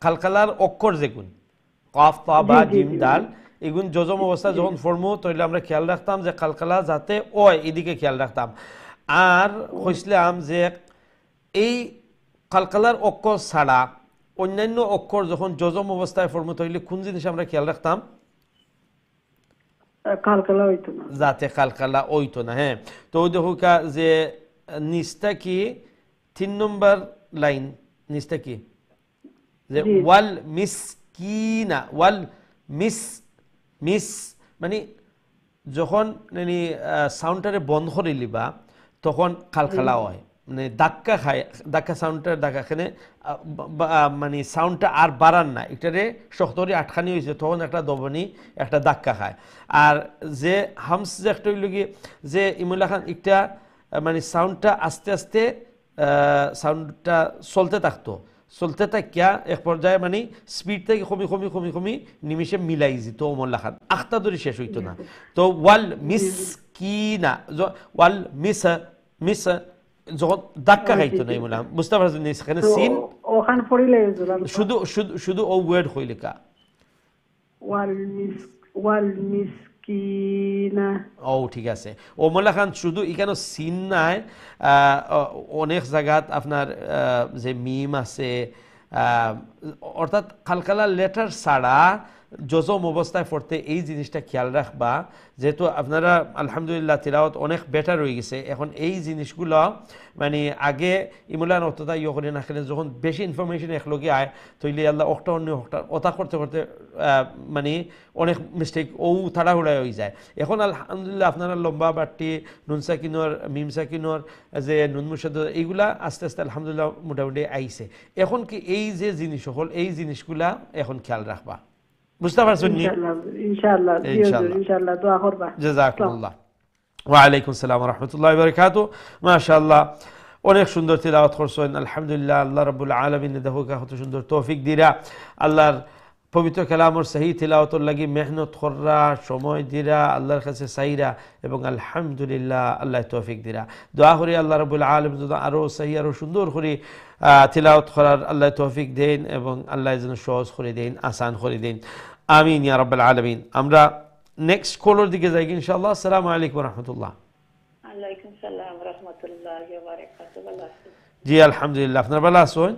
কালকালার অক্ষর যেগুন কফ তা বা জিম দাল এগুন যজম অবস্থা যখন ফর্মু তাহলে আমরা খেয়াল রাখতাম যে কালকালা যাতে অয়, এদিকে খেয়াল রাখতাম। আর কইছিলাম যে এই কালকালার অক্ষর ছাড়া অন্যান্য অক্ষর যখন যজম অবস্থায় ফর্মু তাহলে কোন জিনিস আমরা খেয়াল রাখতাম? কালকালা হইতো না, যাতে কালকালা হইতো না। হ্যাঁ, তো দেখো যে নিচটা কি 3 নম্বর লাইন, নিচটা কি যে ওয়াল মিসকিনা, ওয়াল মিস মানে যখন মানে সাউন্ডটারে বন্ধ করে লিবা তখন কালকালা হয়, মানে ধাক্কা খায়, ধাক্কা সাউন্ডটার ধাক্কা খানে মানে সাউন্ডটা আর বাড়ান না, এটারে শক্তরে আটখানি হয়েছে তখন একটা দবনি একটা ধাক্কা খায়। আর যে হামস যে একটা হইল কি যে ইমুল্লা খান একটা মানে সাউন্ডটা আস্তে আস্তে সাউন্ডটা চলতে থাকিয়া এক পর্যায়ে মানে স্পিড থেকে কমি নিমিষে মিলাই যেত অমল্লা খান, আখটা ধরে শেষ হইতো না। তো ওয়াল মিসকিনা, ওয়াল মিস যখন ধাক্কা খাইতো না ইমুল্লা, বুঝতে পারছেন এখানে সিন শুধু ও ওয়ার্ড হইলে কা ওয়াল মিসকিনা। ও ঠিক আছে, ওমলা খান শুধু এখানে সিন নাই, অনেক জায়গাত আপনার যে মিম আছে, অর্থাৎ কালকালা লেটার ছাড়া যজম অবস্থায় পড়তে এই জিনিসটা খেয়াল রাখবা। যেহেতু আপনারা আলহামদুলিল্লাহ তিলাওয়াত অনেক বেটার হয়ে গেছে, এখন এই জিনিসগুলো মানে আগে ইমুলান অতটা ইয়ে করে না, যখন বেশি ইনফরমেশন একলগে আয় তৈলে আল্লাহ অক্টা অন্য অতা করতে মানে অনেক মিস্টেক ও তাড়াহুড়ায় হয়ে যায়। এখন আলহামদুলিল্লাহ আপনারা লম্বা বাট্টি নুন সাকিনোর মিম সাকিনোর যে নুন মুর্শাদ এইগুলা আস্তে আস্তে আলহামদুলিল্লাহ মোটামুটি আইছে। এখন কি এই যে জিনিস হল এই জিনিসগুলা এখন খেয়াল রাখবা, বুঝতে পারছেন? ইনশাআল্লাহ ইনশাআল্লাহ দোয়া করবা। জাযাকুমুল্লাহ। ওয়া আলাইকুম আসসালাম ওয়া রাহমাতুল্লাহি ওয়া বারাকাতুহু। মাশাআল্লাহ, অনেক সুন্দর তিলাওয়াত করছেন আলহামদুলিল্লাহ। আল্লাহ রাব্বুল আলামিন দেখোকা কত সুন্দর তৌফিক দিরা, আল্লাহর পবিত্র কালামর সহি তিলাওয়াতর লাগি মেহনত কররা, সময় দিরা, আল্লাহর কাছে চাইরা, এবং আলহামদুলিল্লাহ আল্লাহ তৌফিক দিরা। দোয়া করি আল্লাহ রাব্বুল আলামিন যেন আরো সহি আরো সুন্দর করে তিলাওয়াত করার আল্লাহ তৌফিক দেন, এবং আল্লাহ যেন সহজ করে দেন, আসান করে দেন। আমিন ইয়া রাব্বাল আলামিন। আমরা নেক্সট কলার দিকে যাই ইনশাআল্লাহ। আসসালামু আলাইকুম ওয়া রাহমাতুল্লাহ। ওয়ালাইকুম সালাম ওয়া রাহমাতুল্লাহি ওয়া বারাকাতুহু। জি আলহামদুলিল্লাহ, আপনারা ভালো আছেন?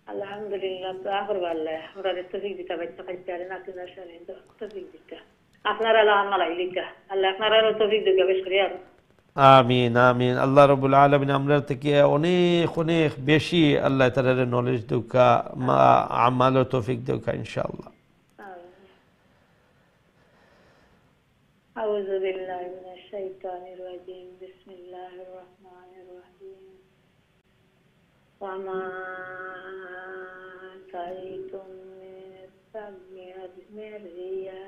আলহামদুলিল্লাহ, দোয়া করবা আল্লাহ আমরা তৌফিক দিতা, বাচ্চা কাচ্চা না কিনা শুনে তৌফিক দিতা, আপনারা আল্লাহ আমালাই লিখা আল্লাহ আপনারা তৌফিক দিতে বেশ করে। আমিন আমিন। আল্লাহ রাব্বুল আলামিন আমরা থেকে অনেক অনেক বেশি আল্লাহ তাআলার নলেজ দেউকা, আমাল ও তৌফিক দেউকা ইনশাআল্লাহ। আউযু বিল্লাহি মিনাশ শাইতানির রাজিম। বিসমিল্লাহির রহমানির রহিম। ওয়া মা আতাইতুম মিন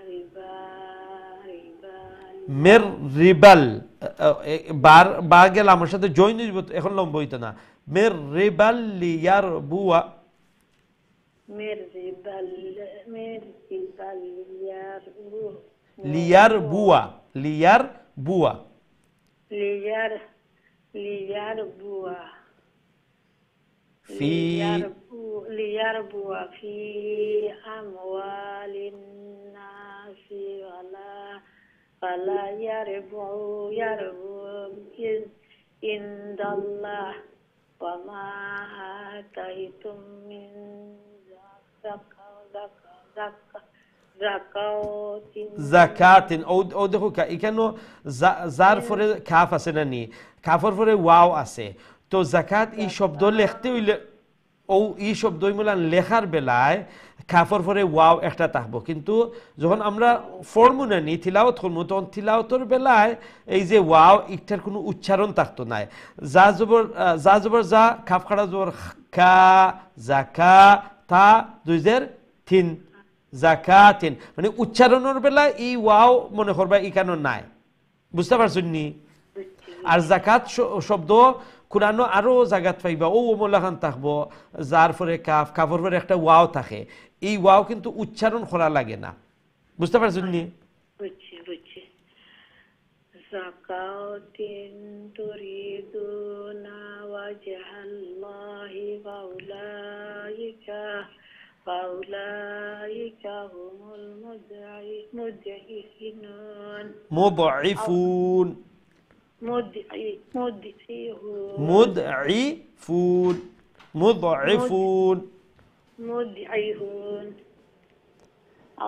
রিবা মের রিবাল বার বা গেল আমার সাথে জয়েন হইব এখন লম্ব হইতো না মের রিবাল লিয়ার বুয়া লিয়ার বুয়া লিয়ার বুয়া في ليربوا في أموال الناس ولا يربوا عند الله وما آتيتم من জাকাতিন ও দেখো এখানে জার পরে কাফ আছে না নি কাফের পরে ওয়াও আছে তো জাকাত এই শব্দ লিখতে হইলে ও এই শব্দ লেখার বেলায় কাফের পরে ওয়াও একটা থাকবো কিন্তু যখন আমরা ফর্মুলা নি তিলাওয়াত করব তখন তিলাওয়াতের বেলায় এই যে ওয়াও একটার কোনো উচ্চারণ থাকতো না যা জবর যা কাফ খাড়া জবর কা জাকা তা 2003 জাকাতিন মানে উচ্চারণের বেলায় এই ওয়াও মনে করবা এখানে নাই বুঝতে পারছেন নি আর জাকাত শব্দ কুরআনে আরো জায়গা পাইবা ও মোলাখান থাকবো যার পরে কাফ কাফের পরে একটা ওয়াও থাকে এই ওয়াও কিন্তু উচ্চারণ করা লাগে না বুঝতে পারছেন নি বুঝছি জাকাতিন তুরিদুনা ওয়াজহাল্লাহি ফাউলাইকা হুমুল মুদঈফুন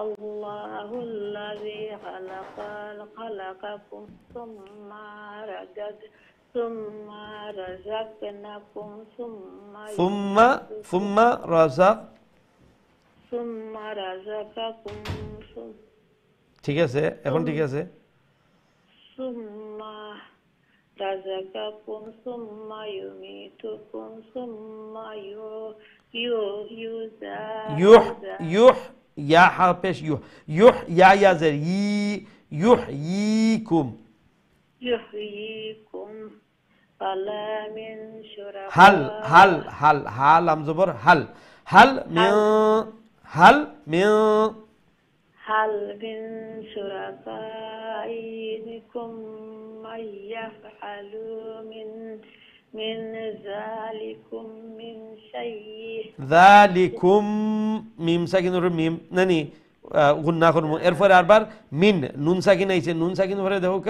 الله الذي خلقكم ثم رزقناكم ثم رزقكم ঠিক আছে এখন ঠিক আছে ثم رزقكم ثم يميتكم ثم يا حرفش يا زر يحييكم فلا من شركاء هل ام زبر هل من شركائكم من يفعل من ذلكم من شيء ذلكم মিম সাকিনুর মিম নানি গুন্না করব এরপর আরবার মিন নুন সাকিন আইছে নুন সাকিন পরে দেখো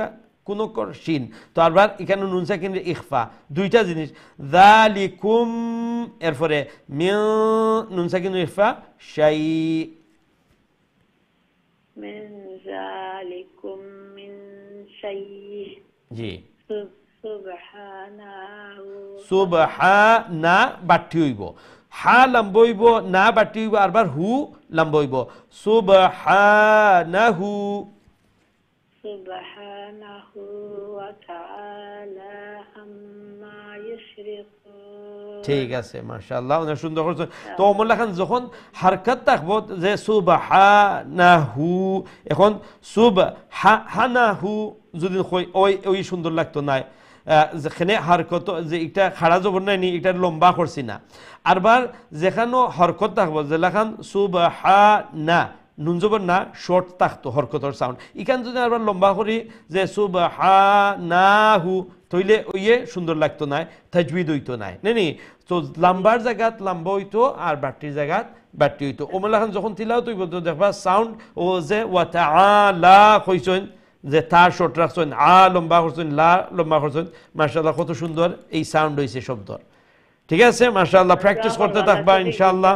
কোন কর শিন তো আরবার এখানে নুন সাকিনের ইখফা দুইটা জিনিস যালিকুম এরপরে মিন নুন সাকিনের ইখফা শাই من ذلكم من شيء জি সুবহানা বাটি হইব হা লম্ব হইব না বাটি হইব আরবার হু লম্ব হইব সুবহানাহু ওয়া তাআলা আম্মা ইউশরিকুন ঠিক আছে মাশাআল্লাহ অনেক সুন্দর করছেন তো মোল্লা খান যখন হারকাত থাকবো যে সুবহানাহু এখন সুবহানাহু যদি ওই সুন্দর লাগতো না যেখানে হরকত যে এটা খাড়া জবর নাই এটা লম্বা করছি না আরবার যেখানে হরকত থাকবো যে লেখান সুবহানা নুন জবর না শর্ট থাকতো হরকতর সাউন্ড এখান যদি আরবার লম্বা করি যে সুবহানাহু তইলে ওইয়ে সুন্দর লাগতো না তাজবিদ হইতো না নেনি তো লম্বার জায়গাত লম্বা হইতো আর বাটির জায়গাত বাটি হইতো ওমলা খান যখন তিলাওয়াত হইব তো দেখবা সাউন্ড ও যে ওয়া তাআলা কইছেন যে তা শর্ট রাখছেন আ লম্বা করছেন লা লম্বা করছেন মাশাআল্লাহ কত সুন্দর এই সাউন্ড হইছে শব্দর ঠিক আছে মাশাআল্লাহ প্র্যাকটিস করতে থাকবা ইনশাআল্লাহ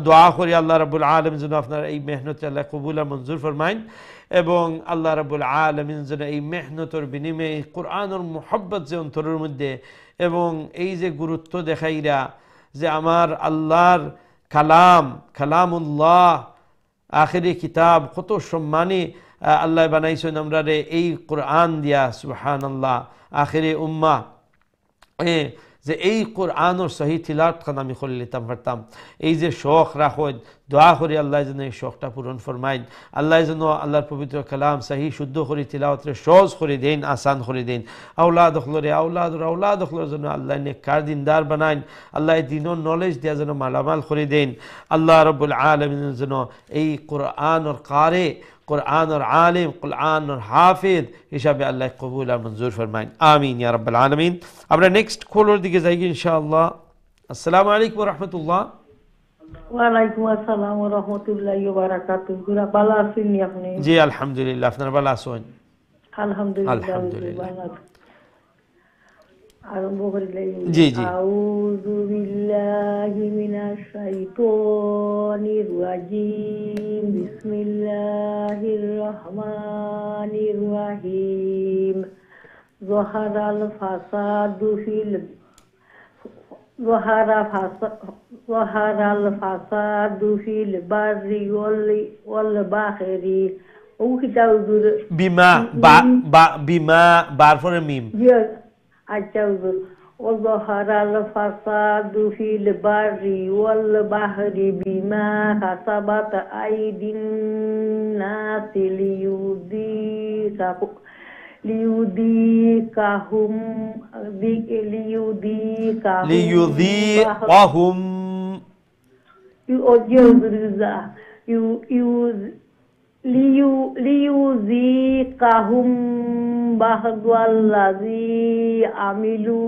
দোয়া করি আল্লাহ রাব্বুল আলামিন যেন আপনার এই মেহনত আল্লাহ কবুল আর মঞ্জুর ফরমাইন এবং আল্লাহ রাব্বুল আলামিন যেন এই মেহনতের বিনিময়ে কোরআনের মুহাব্বত যে অন্তরের মধ্যে এবং এই যে গুরুত্ব দেখাইরা যে আমার আল্লাহর কালামুল্লাহ আখিরি কিতাব কত সম্মানী আল্লাহ বানাইছেন আমরা রে এই কোরআন দিয়া সুবহানাল্লাহ আখিরি উম্মাহ যে এই কোরআনের সহি তিলাওয়াত খান আমি করে নিতাম পারতাম। এই যে শখ রাখেন, দোয়া করি আল্লাহ যেন এই শখটা পূরণ ফরমাইন, আল্লাহ যেন আল্লাহর পবিত্র কালাম সহি শুদ্ধ করে তিলাওয়াতরে সহজ করে দেন, আসান করে দেন। আওলাদ হলরে আওলাদ হলর জন্য আল্লাহ নেককার দিনদার বানাইন, আল্লাহ দিনের নলেজ দেওয়া যেন মালামাল করে দেন। আল্লাহ রব্বুল আলামিনের যেন এই কোরআনের কারে, কোরআনের আলিম, কোরআনের হাফিজ হিসাবে আল্লাহ কবুল আর মঞ্জুর ফরমাইন। আমিন ইয়া রাব্বাল আলামিন। আমরা নেক্সট কলর দিকে যাই ইনশাআল্লাহ। আসসালামু আলাইকুম ওয়া রাহমাতুল্লাহ। ওয়ালাইকুম আসসালাম ওয়া রাহমাতুল্লাহি ওয়া বারাকাতুহু। ভালো আছেন আপনি? জি আলহামদুলিল্লাহ, আপনারা ভালো আছেন? আলহামদুলিল্লাহ আলহামদুলিল্লাহ। ভালো আছি। আরম্ভ করিলে জি জি। আউযু বিল্লাহি মিনাশ শাইতানির রাজিম। বিসমিল্লাহির রহমানির রহিম। যহারাল ফাসাদু ফিল বাররি ওয়াল বাহরি। ও কিতাব বিমা বিমা বার ফরে মিম। আচ্ছা হুজুর। ওয়াজহারাল ফাসাদু ফিল বাররি ওয়াল বাহরি বিমা কাসাবাত আইদিন নাসি লিউযীকাহুম বা'দাল্লাযী আমিলু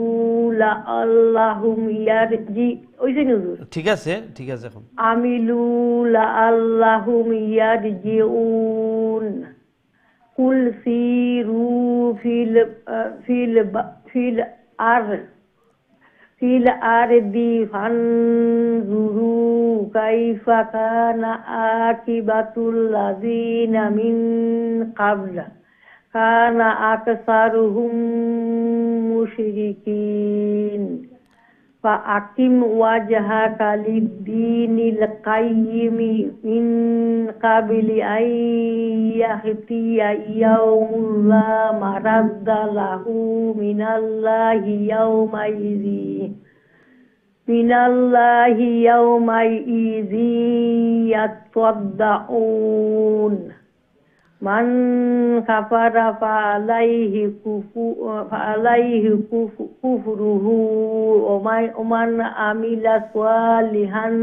লাআল্লাহুম ইয়ারজিউন। ঠিক আছে ঠিক আছে। এখন আমিলু লাআল্লাহুম ইয়ারজিউন। কুল সিরু ফিল আরদি ফানজুরু কাইফা কানা আকিবাতুল লাযিনা মিন ক্বাবল কানা আকসারুহুম মুশরিকিন। ফাআকিম ওয়াজহাকা লিদ-দীনিল কাইয়্যিমি মিন ক্বাবলি আন ইয়াতিয়ায়া ইয়াউমুন লা মারাদ্দা লাহু মিনাল্লাহি ইয়াউমাইযি ইয়াতাসাদ্দাউন। মান কাফারা ফালাইহি কুফরুহু ওয়া মান আমিলা সালিহান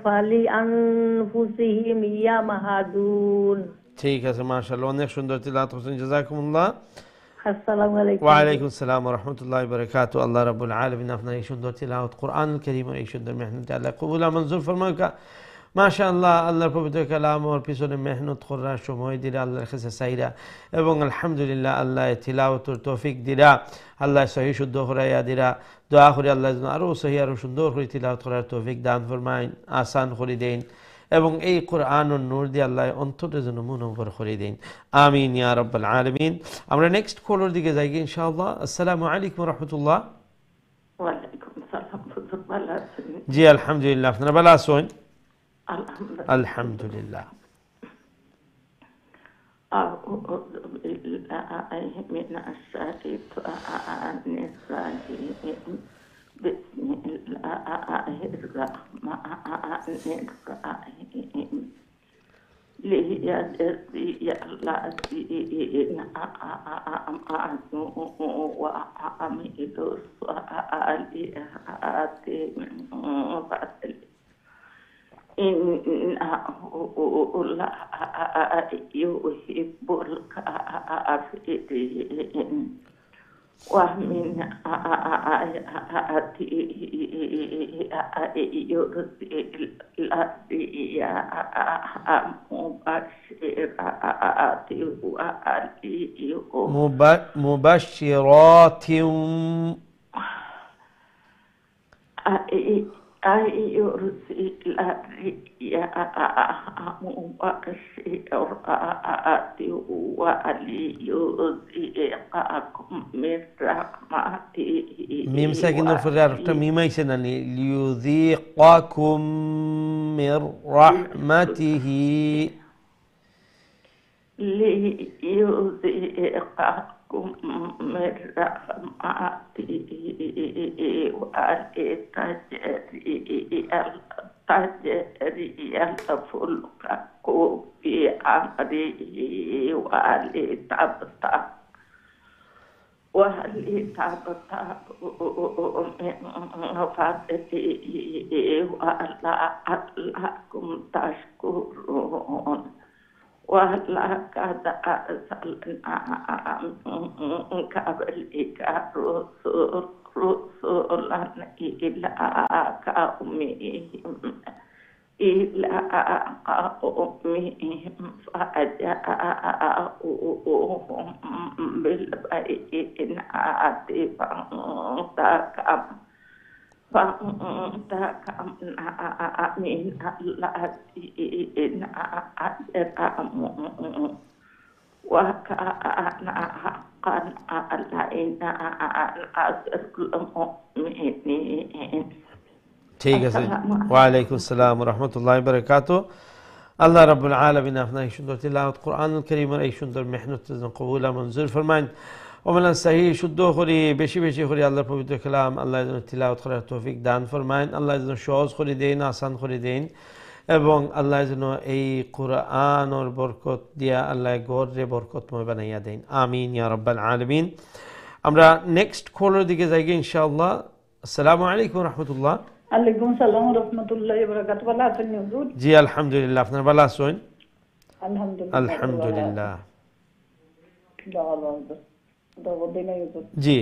ফালি আনফুসিহিম ইয়ামহাদুন। ঠিক আছে, মাশাআল্লাহ, অনেক সুন্দর তিলাওয়াত করছেন, জাযাকুমুল্লাহ। আসসালামু আলাইকুম। ওয়া আলাইকুম আসসালাম ওয়া রাহমাতুল্লাহি ওয়া বারাকাতুহু। আল্লাহ রাব্বুল আলামিন আপনার এই সুন্দর তিলাওয়াত কোরআনুল কারীমের এই সুন্দর মেহনত আল্লাহ কবুল আর মঞ্জুর ফরমাক। মাশাআল্লাহ, আল্লাহর পবিত্র কালামের পিছনে মেহনত করার সময় দিরা, আল্লাহর কাছে চাইরা, এবং আলহামদুলিল্লাহ আল্লাহ তিলাওয়াতের তৌফিক দিরা, আল্লাহ সহি শুদ্ধ করাইয়া দিরা। দোয়া করি আল্লাহ যেন আরও সহি আরও সুন্দর করে তিলাওয়াত করার তৌফিক দান ফরমাইন, আসান করে দেন, এবং এই কোরআনের নূর দিয়ে আল্লাহ অন্তরে যেন মুনব্বর করে দেন। আমিন ইয়া রাব্বাল আলামিন। আমরা নেক্সট কলার দিকে যাই ইনশাআল্লাহ। আসসালামু আলাইকুম ওয়া রাহমাতুল্লাহ। ওয়া আলাইকুম আসসালাম। ভালো আছেন? জি আলহামদুলিল্লাহ, আপনারা ভালো আছেন? আলহামদুলিল্লাহ। أعوذ بالله من الشيطان الرجيم. بسم الله الرحمن الرحيم. ليجزي الذين آمنوا وعملوا الصالحات من فضله إنه لا يحب الكافرين. ومن آياته يرسل الرياح مبشرات يرسل الرياح مبشرات وليذيقكم من رحمته. ميم ساكن في الرابطة ميم يسنني ليذيقكم من رحمته. ليذيقكم وهل تبتغ من فضله ولعلكم تشكرون ولقد أرسلنا من قبلك رسلا إلى قومهم فجاءوهم بالبينات فانتقمنا من الذين أجرموا وكان حقا علينا نصر المؤمنين ঠিক আছে ওয়ালাইকুম আসসালাম ওয়া রাহমাতুল্লাহি ওয়া বারাকাতুহু আল্লাহ রাব্বুল আলামিন আপনার এই সুন্দর তিলাওয়াত কোরআনুল কারীমের এই সুন্দর মেহনত কবুল আর মঞ্জুর ফরমাইন ওমালান সহি শুদ্ধ করি বেশি বেশি করে আল্লাহর পবিত্র কালাম আল্লাহ যেন তিলাওয়াত করার তৌফিক দান ফরমাইন আল্লাহ যেন সহজ করে দেন আসান করে দেন এবং আল্লাহ যেন এই কোরআনের বরকত দিয়া আল্লাহ ঘরে বরকতময় বানাইয়া দেন আমিন ইয়া রাব্বাল আলামিন আমরা নেক্সট কলের দিকে যাই ইনশাআল্লাহ আসসালামু আলাইকুম ওয়া রাহমাতুল্লাহ আলাইকুম সালাম ওয়া রাহমাতুল্লাহি ওয়া বারাকাতুহু ভালো আছেন হুজুর জি আলহামদুলিল্লাহ আপনার ভালো আছেন আলহামদুলিল্লাহ আলহামদুলিল্লাহ জি জি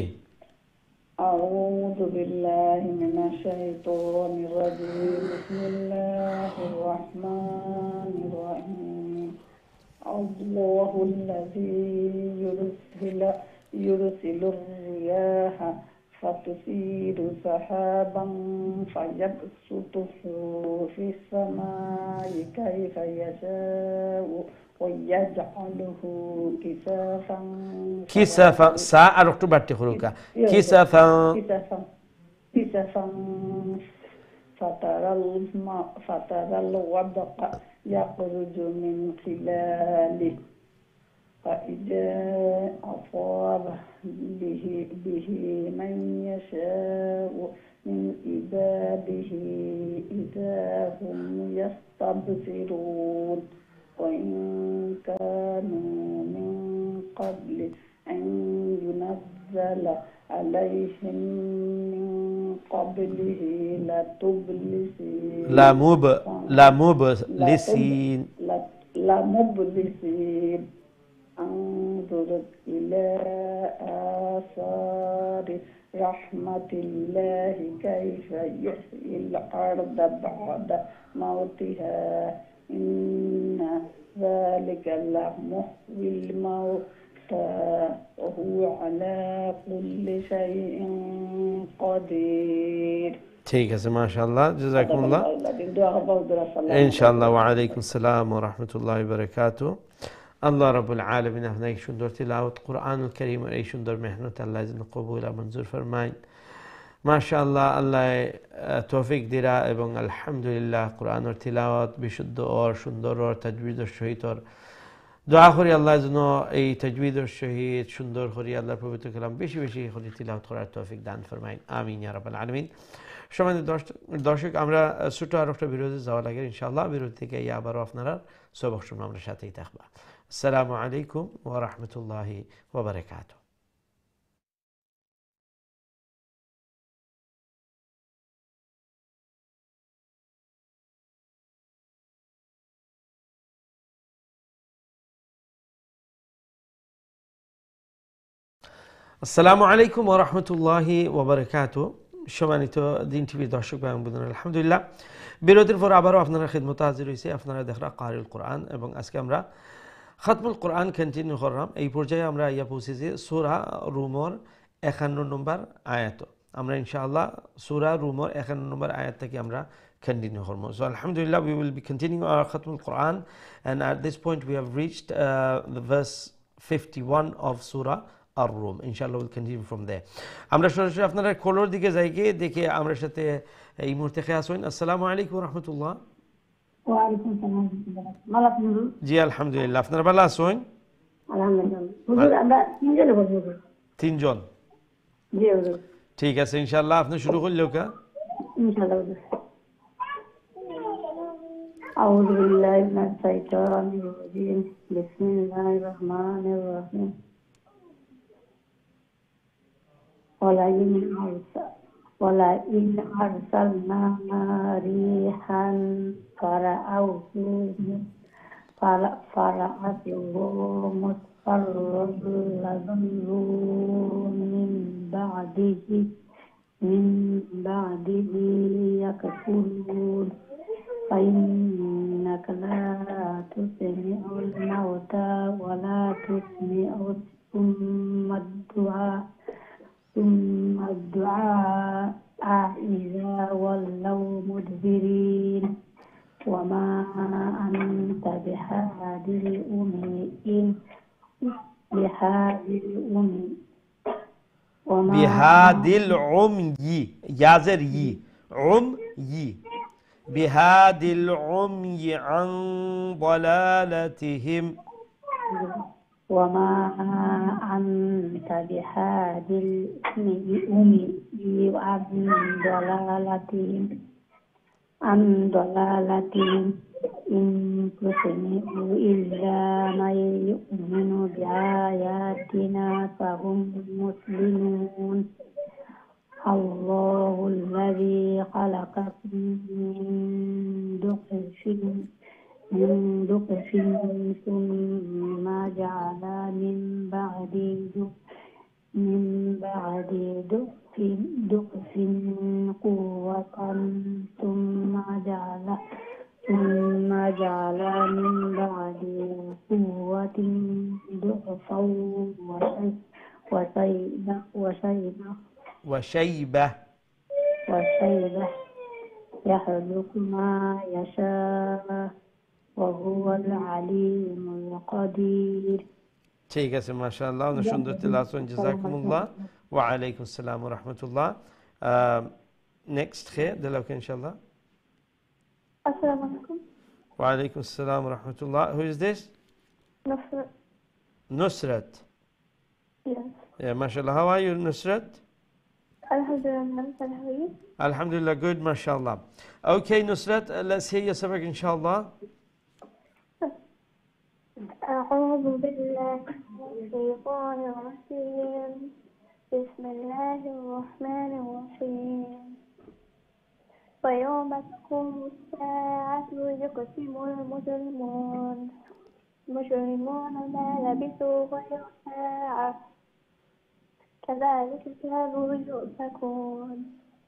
أعوذ بالله من الشيطان الرجيم بسم الله الرحمن الرحيم الله الذي يرسل الرياح فتثير سحابا فيبسطه في السماء كيف يشاء ويجعله كسافا كسافا ساعة ركتب باتخلوكا كسافا فترى الودق يخرج من خلاله فإذا أصاب به من يشاء من عباده إذا هم يستبصرون وإن كانوا من قبل أن ينزل عليهم من قبله لمبلسين انظر إلى آثار رحمة الله كيف يحيي الأرض بعد موتها إن ذلك لمحيي الموتى وهو على كل شيء قدير ঠিক আছে মাশাআল্লাহ জাযাকুমুল্লাহ ইনশাআল্লাহ ওয়া আলাইকুম আসসালাম ওয়া রাহমাতুল্লাহি ওয়া বারাকাতুহু আল্লাহ রাব্বুল আলামিন আপনার এই সুন্দর তিলাওয়াত কোরআনুল কারীমের এই সুন্দর মেহনত আল্লাহ যেন কবুল আর মঞ্জুর ফরমায় মাশাআল্লাহ আল্লাহ তৌফিক দিরা এবং আলহামদুলিল্লাহ কোরআনের তিলাওয়াত বিশুদ্ধ আর সুন্দর আর তাজবিদের সহিত দোয়া করি আল্লাহ যেন এই তাজবিদের সহিত সুন্দর করে আল্লাহর পবিত্র কালাম বেশি বেশি করে তিলাওয়াত করার তৌফিক দান ফরমায় আমিন ইয়া রাব্বাল আলামিন সম্মানিত দর্শক আমরা ছোট আর একটা বিরতি যাওয়া লাগে ইনশাআল্লাহ বিরতি থেকে আবারও আপনারা সবক শুনে আমরা সাথেই থাকবা আসসালামু আলাইকুম ওয়া রাহমাতুল্লাহি ওয়া বারাকাতুহু আসসালামু আলাইকুম ওয়া রাহমাতুল্লাহি ওয়া বারাকাতুহু সম্মানিত দিন টিভি দর্শক ভাই বোনেরা আলহামদুলিল্লাহ বিরতির পর আবারও আপনারা খিদমতে হাজির হয়েছে আপনারা দেখরা কারিউল কোরআন এবং আজকে আমরা খতমুল কোরআন কন্টিনিউ করলাম এই পর্যায়ে আমরা ইয়া পৌঁছেছি সূরা রুমর 51 নম্বর আয়াত আমরা ইনশাআল্লাহ সূরা রুমর 51 নম্বর আয়াত থেকে আমরা continue করব so alhamdulillah we will be continuing our khatmul Quran and at this point we have reached the verse 51 of surah আর-রুম ইনশাআল্লাহ উইল কন্টিনিউ ফ্রম দেয়ার আমরা সরাসরি আপনারা কলর দিকে যাই গিয়ে দেখে আমরা সাথে এই মুহূর্তে আছেন আসসালামু আলাইকুম ওয়া রাহমাতুল্লাহ ওয়া আলাইকুম সালাম ভালো আছেন জি আলহামদুলিল্লাহ আপনারা ভালো আছেন আলহামদুলিল্লাহ হুজুর আমরা তিনজনে বলবো হুজুর। তিনজন, জি হুজুর ঠিক আছে ইনশাআল্লাহ। আপনি শুরু করলেও কা ইনশাআল্লাহ হুজুর। أعوذ بالله من الشيطان الرجيم بسم الله الرحمن الرحيم ولئن أرسلنا ريحا فرأته مصفرا لظلوا من بعده يكفرون فإنك لا تسمع الموتى ولا تسمع ثم الدعاء إذا ولوا مدبرين وما أنت بهادي الأمي وما بهادي العمي يازر يي عمي بهادي العمي عن ضلالتهم وما أنت بهادي الأمي عن ضلالتهم إن تسمع إلا من يؤمن بآياتنا فهم مسلمون الله الذي خلقكم من ضعف ثم جعل من بعد ضعف قوة ثم جعل من بعد قوة ضعفا وشيبة يخلق ما يشاء وهو العليم القدير ঠিক আছে মাশাআল্লাহ, অনেক সুন্দর তেলাওয়াত করেছেন, জাযাকুমুল্লাহ। ওয়া আলাইকুম আসসালাম ওয়া রাহমাতুল্লাহ। নেক্সট খে দিলাকে ইনশাআল্লাহ। Assalamu alaikum. ওয়া আলাইকুম আসসালাম ওয়া রাহমাতুল্লাহ। Who is this? Nusrat. Nusrat. Yes. Yeah, mashallah. How are you, Nusrat? Alhamdulillah. How are you? Alhamdulillah, good, mashallah. Okay, Nusrat, let's hear your sabak, inshallah. أعوذ بالله من الشيطان الرجيم بسم الله الرحمن الرحيم ويوم تقوم الساعة يقسم المجرمون ما لبثوا غير ساعة كذلك كانوا يؤفكون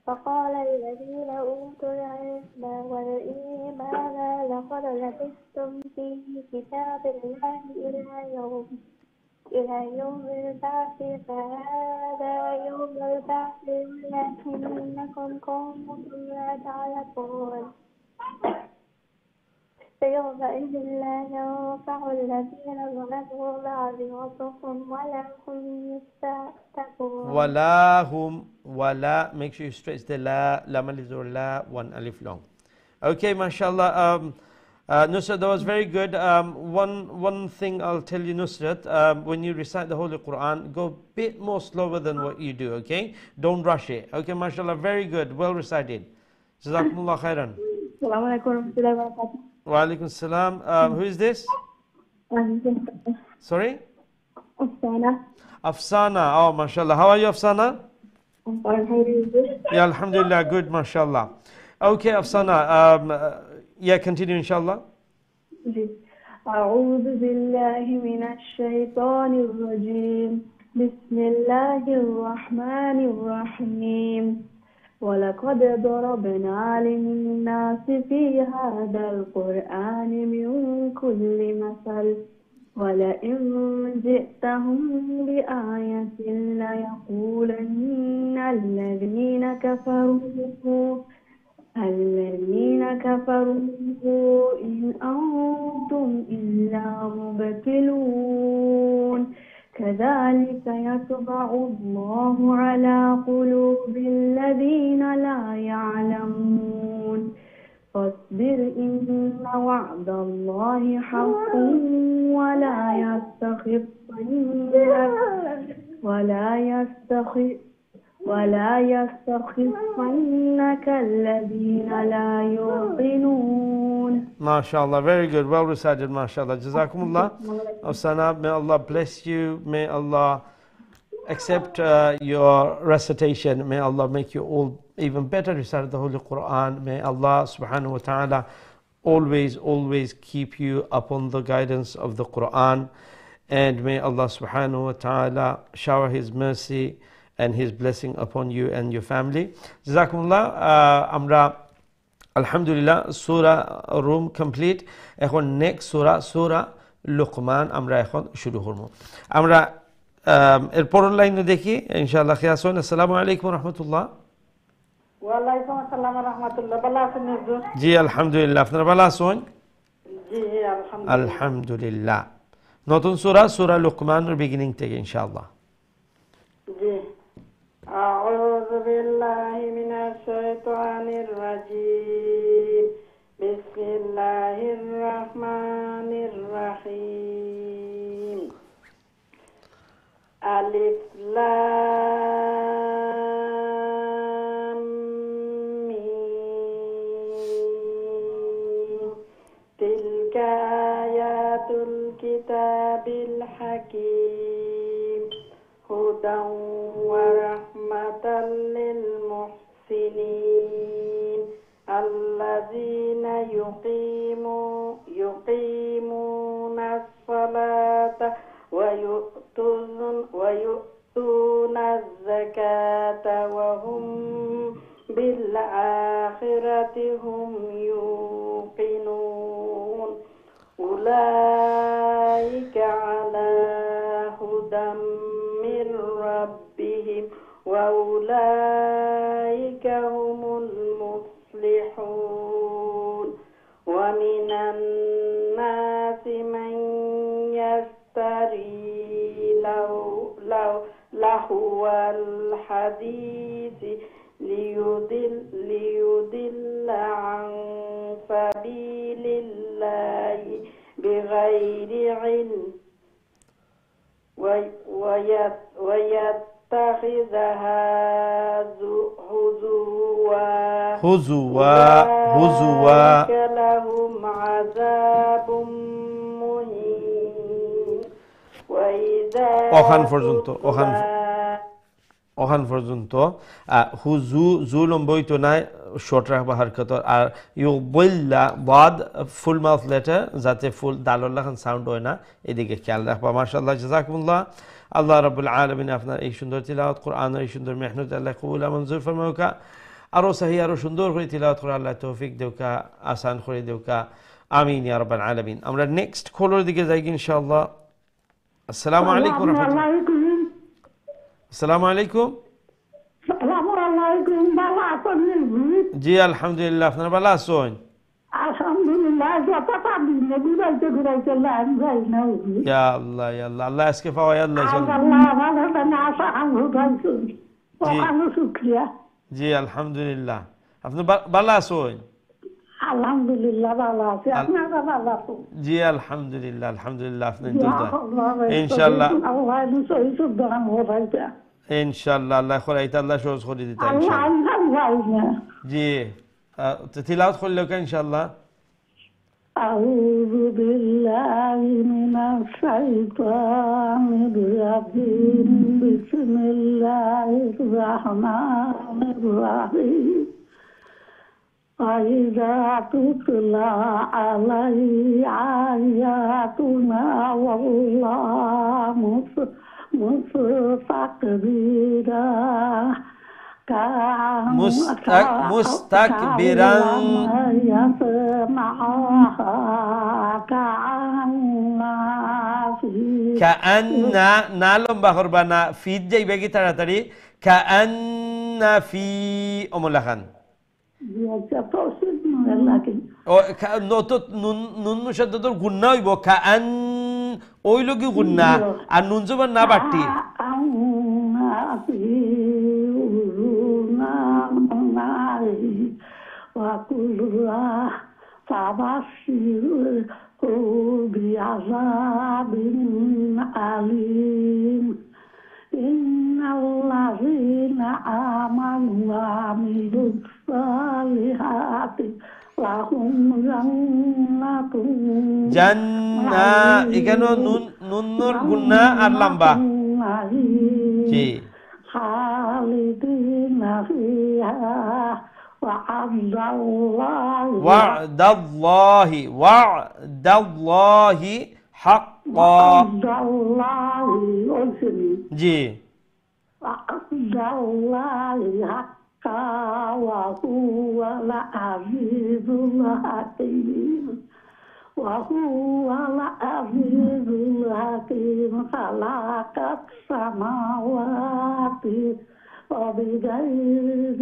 فقال الذين أوتوا العلم والإيمان لقد لبثتم في كتاب الله إلى يوم البعث فهذا يوم البعث ولكنكم قوم لا تعلمون فيومئذ لا ينفع الذين ظلموا معذرتهم ولا هم يستعتبون ولا make sure you stretch the la, lam alif or la, one alif long. Okay, mashallah. Nusrat, that was very good. One thing I'll tell you, Nusrat, when you recite the Holy Quran, go a bit more slower than what you do, okay? Don't rush it. Okay, mashallah, very good, well recited. Jazakumullah khairan. Assalamu alaikum warahmatullahi wabarakatuh. Wa alaikum salam. Who is this? Sorry? Afsana. Afsana. Oh, mashallah. How are you, Afsana? I'm fine. How are you? Yeah, alhamdulillah, good, mashallah. Okay, Afsana. Yeah, continue, inshallah. أعوذ بالله من الشيطان الرجيم بسم الله الرحمن الرحيم ولقد ضربنا للناس في هذا القرآن من كل مثل ولئن جئتهم بآية ليقولن الذين كفروا إن أنتم إلا مبتلون كذلك يطبع الله على قلوب الذين لا يعلمون فاصبر إن وعد الله حق ولا يستخفنك الذين لا يوقنون. MashaAllah, very good, well recited, MashaAllah. Jazakumullah. Osana, may Allah bless you. May Allah accept your recitation. May Allah make you all even better recite the Holy Quran. May Allah subhanahu wa ta'ala always keep you upon the guidance of the Quran. And may Allah subhanahu wa ta'ala shower His mercy and His blessing upon you and your family. Jazakumullah. Amra Alhamdulillah, Surah Rum complete. Ekhon next Surah Luqman Amra ekhon shuru korbo. Amra এরপরের লাইনে দেখি ইনশাআল্লাহ। খিয়াসন, আসসালামু আলাইকুম রাহমাতুল্লাহ। ওয়া আলাইকুম আসসালাম ওয়া রাহমাতুল্লাহ। ভালো আছেন হুজুর? জি আলহামদুলিল্লাহ, আপনারা ভালো আছেন? জি আলহামদুলিল্লাহ। আলহামদুলিল্লাহ। নতুন সূরা লুকমানের বিগিনিং থেকে ইনশাআল্লাহ। জি আউযু বিল্লাহি মিনাশ শাইতানির রাজীম। বিসমিল্লাহির রাহমানির রাহিম। আলিফ লাম মিম তিলকা আয়াতুল কিতাবিল হাকীম হুদান ওয়া রাহমাতাল লিল মুহসিনিন আল্লাযীনা yuqimunas salata ويؤتون الزكاة وهم بالآخرة هم يوقنون أولئك على هدى من ربهم وأولئك هم المفلحون ومن الناس من يشتري لهو الحديث ليضل عن سبيل الله بغير علم ويتخذها هزوا أولئك لهم عذاب مهين وإذا ওখান পর্যন্ত জু লম্বইতো নাই, শর্ট রাখবা হারকতর। আর ইউবইল্লা বাদ ফুল মাউথ লেটার, যাতে ফুল দালুল্লাহ খান সাউন্ড হয় না, এদিকে খেয়াল রাখবা। মাশাআল্লাহ, জাযাকুমুল্লাহ। আল্লাহ রাব্বুল আলামিন আপনার এই সুন্দর তিলাওয়াত কোরআনের এই সুন্দর মেহনত আল্লাহ কবুল মঞ্জুর ফরমাউকা। আরো সহি আরো সুন্দর করে তিলাওয়াত করে আল্লাহ তৌফিক দেউকা, আসান করে দেউকা। আমিন ইয়া রাব্বাল আলামিন। আমরা নেক্সট কলের দিকে যাই ইনশাআল্লাহ। আসসালামু আলাইকুম রাহমাতুল্লাহ। আসসালামু আলাইকুম। ভালো আছেন? জি আলহামদুলিল্লাহ, আপনারা ভালো আছেন? আলহামদুলিল্লাহ। ঘুরাইতে লাইন যাই না। ইয়া আল্লাহ ইয়া আল্লাহ, আল্লাহ আজকে পাওয়াই আল্লাহ শুক্রিয়া। জি আলহামদুলিল্লাহ। আপনি ভালো আছেন? আলহামদুলিল্লাহ ভালো আছি। আপনারা ভালো আছেন? জি আলহামদুলিল্লাহ আলহামদুলিল্লাহ। আপনি ইনশাআল্লাহ ইনশাআল্লাহ আল্লাহ খরাইতে আল্লাহ সহজ করে দিতে ইনশাআল্লাহ। জি তিলাওয়াত করলে ইনশাআল্লাহ। أعوذ بالله من الشيطان الرجيم بسم الله الرحمن الرحيم وإذا تتلى عليه آياتنا والله مستكبرا mustakbiran كأن نالم بخور بنا في جاي بيجي ترى تري كأن في أملاخان নুন মুশাদ্দাদুর গুন্না হইব কাআন ওই লগি গুন্না আর নুন জবর না বাটি وكلها فبشره بعذاب أليم إن الذين آمنوا وعملوا الصالحات لهم জান্না এখানে নুন গুন্না আর লম্বা জি خالدين فيها وعد الله حقا জি وعد الله حقا وهو العزيز الحكيم وهو العزيز الحكيم خلق السماوات وبغير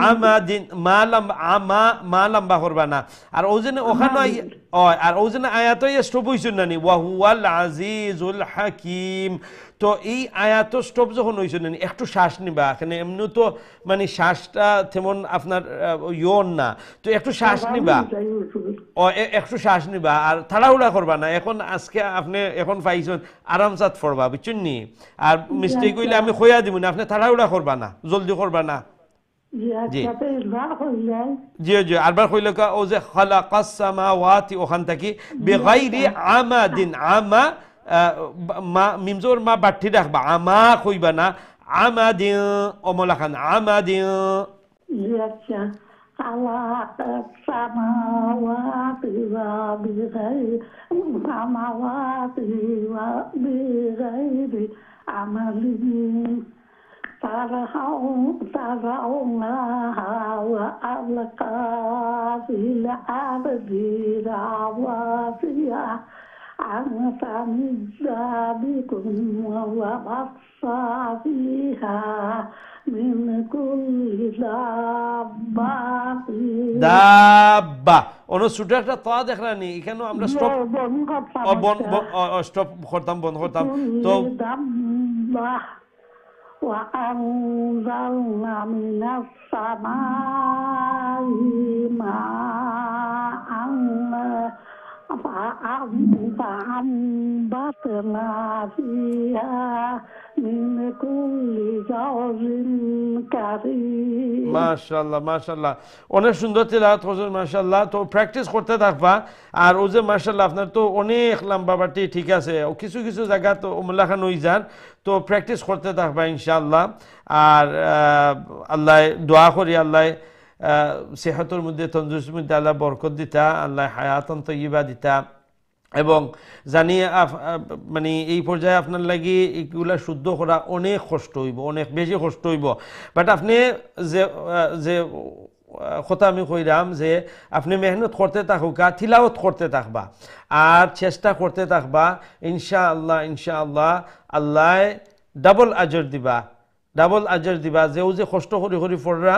আমাদিন মা লম্বা করবা না আর ওজনে ওখানে আর ওজনে আয়াত স্টপ হইছেন না নি ওয়া হুয়াল আজিজুল হাকিম তো এই আয়াত স্টপ যখন হইছেন না একটু শ্বাস নিবা এখানে এমনি তো মানে শ্বাসটা তেমন আপনার ইয়ন না তো একটু শ্বাস নিবা একটু শ্বাস নিবা আর তাড়াহুড়া করবা না এখন আজকে আপনি এখন পাইছেন আরামসাত পড়বা বুঝছেন নি আর মিস্টেক হইলে আমি খোয়া দিব না আপনি তাড়াহুড়া করবা না জলদি করবা না জি জি জি আরবার কইল ও যে খালাকাস সামাওয়াতি ওখান থেকে বিগাইরি আমাদিন আমা মিমজোর মা বাঠি রাখবা আমা কইবা না আমাদিন অমলাখান আমাদিন خلق السماوات وبغير عمل ترونها وألقى في الأرض رواسي أن تمد بكم وبث فيها من كل দাব্বা অন্য ছোট একটা তা দেখলানি এখানে আমরা স্টপ করতাম বন্ধ করতাম তো وأنزلنا من السماء ماء فأنبتنا فيها من كل زوج كريم মাশাআল্লাহ মাশাআল্লাহ অনেক সুন্দর তেলাওয়াত করছেন মাশাআল্লাহ তো প্র্যাকটিস করতে থাকবা আর ও যে মাশাআল্লাহ আপনার তো অনেক লম্বা বাটি ঠিক আছে ও কিছু কিছু জায়গা তো ওমলা খান হই যান তো প্র্যাকটিস করতে থাকবা ইনশাআল্লাহ আর আল্লাহ দোয়া করি আল্লাহ সেহতের মধ্যে তন্দুরুস্তির মধ্যে আল্লাহ বরকত দিতা আল্লাহ হায়াতান তয়্যিবা দিতা এবং জানি মানে এই পর্যায়ে আপনার লাগি এইগুলা শুদ্ধ করা অনেক কষ্ট হইব অনেক বেশি কষ্ট হইব বাট আপনি যে যে কথা আমি কইরাম যে আপনি মেহনত করতে থাকুকা তিলাওয়াত করতে থাকবা আর চেষ্টা করতে থাকবা ইনশাআল্লাহ ইনশাআল্লাহ আল্লাহ ডাবল আজর দিবা যে কষ্ট করি করি পড়রা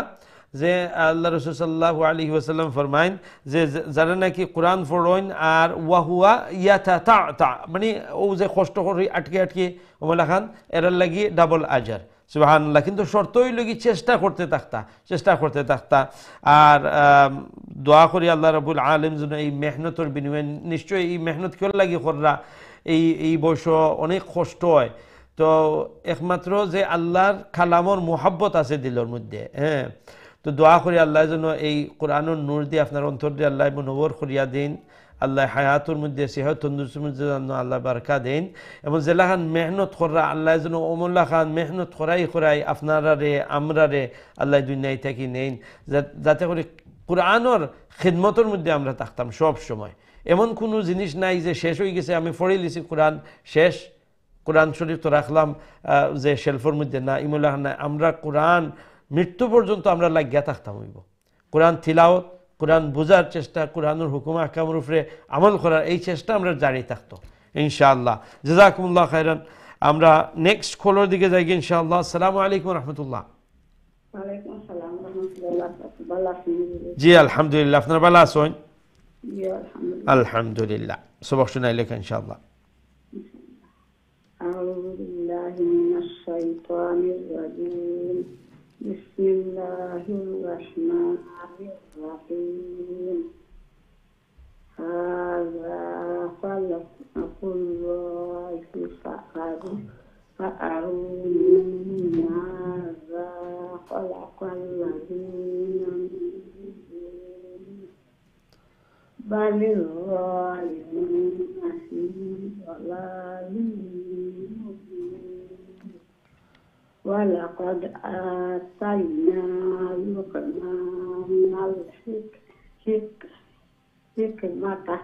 যে আল্লাহ রাসূল সাল্লাল্লাহু আলাইহি ওয়াসাল্লাম ফরমাইন যে যারা নাকি কোরআন পড়েন আর ওয়াহুয়া ইয়াতাতা মানে ও যে কষ্ট করে আটকে ওমলা খান এরার লাগি ডাবল আজার সুবহানাল্লাহ কিন্তু শর্ত হইল কি চেষ্টা করতে থাকতা আর দোয়া করি আল্লাহ রাব্বুল আলামিন যেন এই মেহনতের বিনিময়ে নিশ্চয়ই এই মেহনত কেউ লাগি কররা এই বয়স অনেক কষ্ট হয় তো একমাত্র যে আল্লাহর কালামর মোহাব্বত আছে দিলের মধ্যে হ্যাঁ তো দোয়া করি আল্লাহ যেন এই কোরআনের নূর দিয়ে আপনার অন্তর দিয়ে আল্লাহ মুনওয়ার করিয়া দিন আল্লাহ হায়াতুর মধ্যে সেহত তন্দুরুস্তির মধ্যে যেন আল্লাহ বারাকা দেন এবং জেলা খান মেহনত করা আল্লাহ যেন ওমল্লা খান মেহনত করাই আপনারা রে আমরা রে আল্লাহ দুনিয়ায় থাকি নেন যাতে করে কোরআনের খিদমতের মধ্যে আমরা থাকতাম সব সময় এমন কোনো জিনিস নাই যে শেষ হয়ে গেছে আমি পড়ে লিছি কোরআন শেষ কোরআন শরীফ তো রাখলাম যে শেলফের মধ্যে না ইমুল্লাহ না আমরা কোরআন মৃত্যু পর্যন্ত আমরা লাগিয়া থাকতাম হইব কোরআন তিলাওয়াত কোরআন বোঝার চেষ্টা কোরআনের হুকুম আহকামের উপরে আমল করার এই চেষ্টা আমরা জারি থাকতো ইনশাআল্লাহ জাযাকুমুল্লাহ খাইরান আমরা নেক্সট কলার দিকে যাই ইনশাআল্লাহ আসসালামু আলাইকুম রাহমাতুল্লাহ ওয়ালাইকুম আসসালাম রাহমাতুল্লাহ ভালো আছেন জি আলহামদুলিল্লাহ আপনারা ভালো আছেন জি আলহামদুলিল্লাহ আলহামদুলিল্লাহ সবক শুনাইলে ইনশাআল্লাহ أعوذ بالله من الشيطان الرجيم بسم الله الرحمن الرحيم هذا خلق الله فأروني ماذا خلق الذين من دونه بل الظالمون في ضلال مبين ولقد آتينا لقمان الحكمة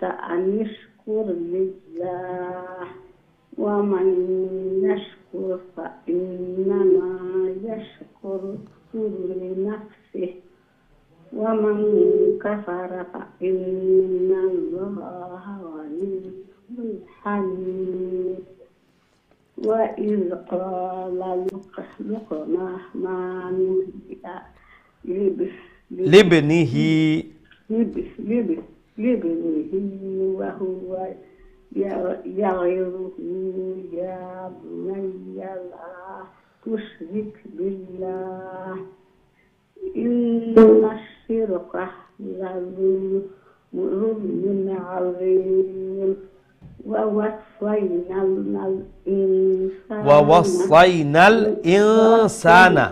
أن يشكر لله ومن يشكر فإنما يشكر لنفسه ومن كفر فإن الله غني حميد وإذ قال لقمان لابنه وهو يعظه يا بني لا تشرك بالله إن الشرك لظلم عظيم ووصينا الإنسان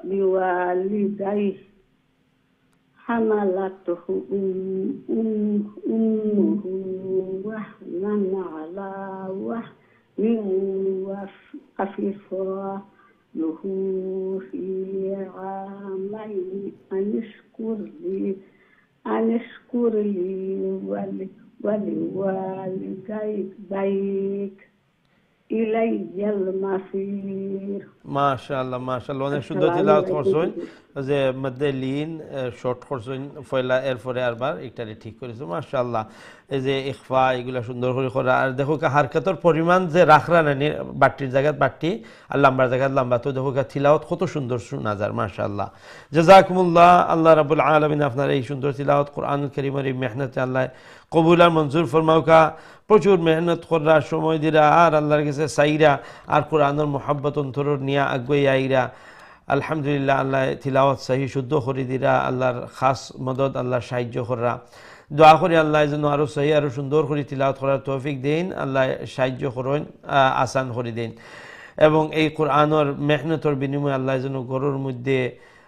بوالديه حملته أمه وهنا على وهن وفصاله في عامين أن اشكر لي ولوالديك إلي المصير মাশাআল্লাহ মাশাআল্লাহ অনেক সুন্দর তিলাওয়াত করছেন যে মধ্যে লিন শর্ট করছেন পয়লা এরপরে আরবার একটারে ঠিক করেছে মাশাআল্লাহ এই যে ইখফা এগুলা সুন্দর করে করা আর দেখো হারকাতের পরিমাণ যে রাখরা না বাট্টির জায়গায় বাট্টি আর লম্বার জায়গায় লম্বা তো দেখো তিলাওয়াত কত সুন্দর শোনা যায় মাশাআল্লাহ জাযাকুমুল্লাহ আল্লাহ রাব্বুল আলামিন আপনার এই সুন্দর তিলাওয়াত কোরআনুল কারীমের এই মেহনতে আল্লাহ কবুল আর মঞ্জুর ফরমাউকা প্রচুর মেহনত করার সময় দিরা আর আল্লাহর কাছে সাইরা আর কোরআনের মোহাব্বত অন্তর নিয়া আগুয়ে আইরা আলহামদুলিল্লাহ আল্লাহ তিলাওয়াত সহি শুদ্ধ করে দিরা আল্লাহর খাস মদদ আল্লাহর সাহায্য করা দোয়া করি আল্লাহ যেন আরও সহি আরও সুন্দর করে তিলাওয়াত করার তৌফিক দেন আল্লাহ সাহায্য করেন আসান করে দেন এবং এই কোরআনের মেহনতর বিনিময়ে আল্লাহ যেন ঘরের মধ্যে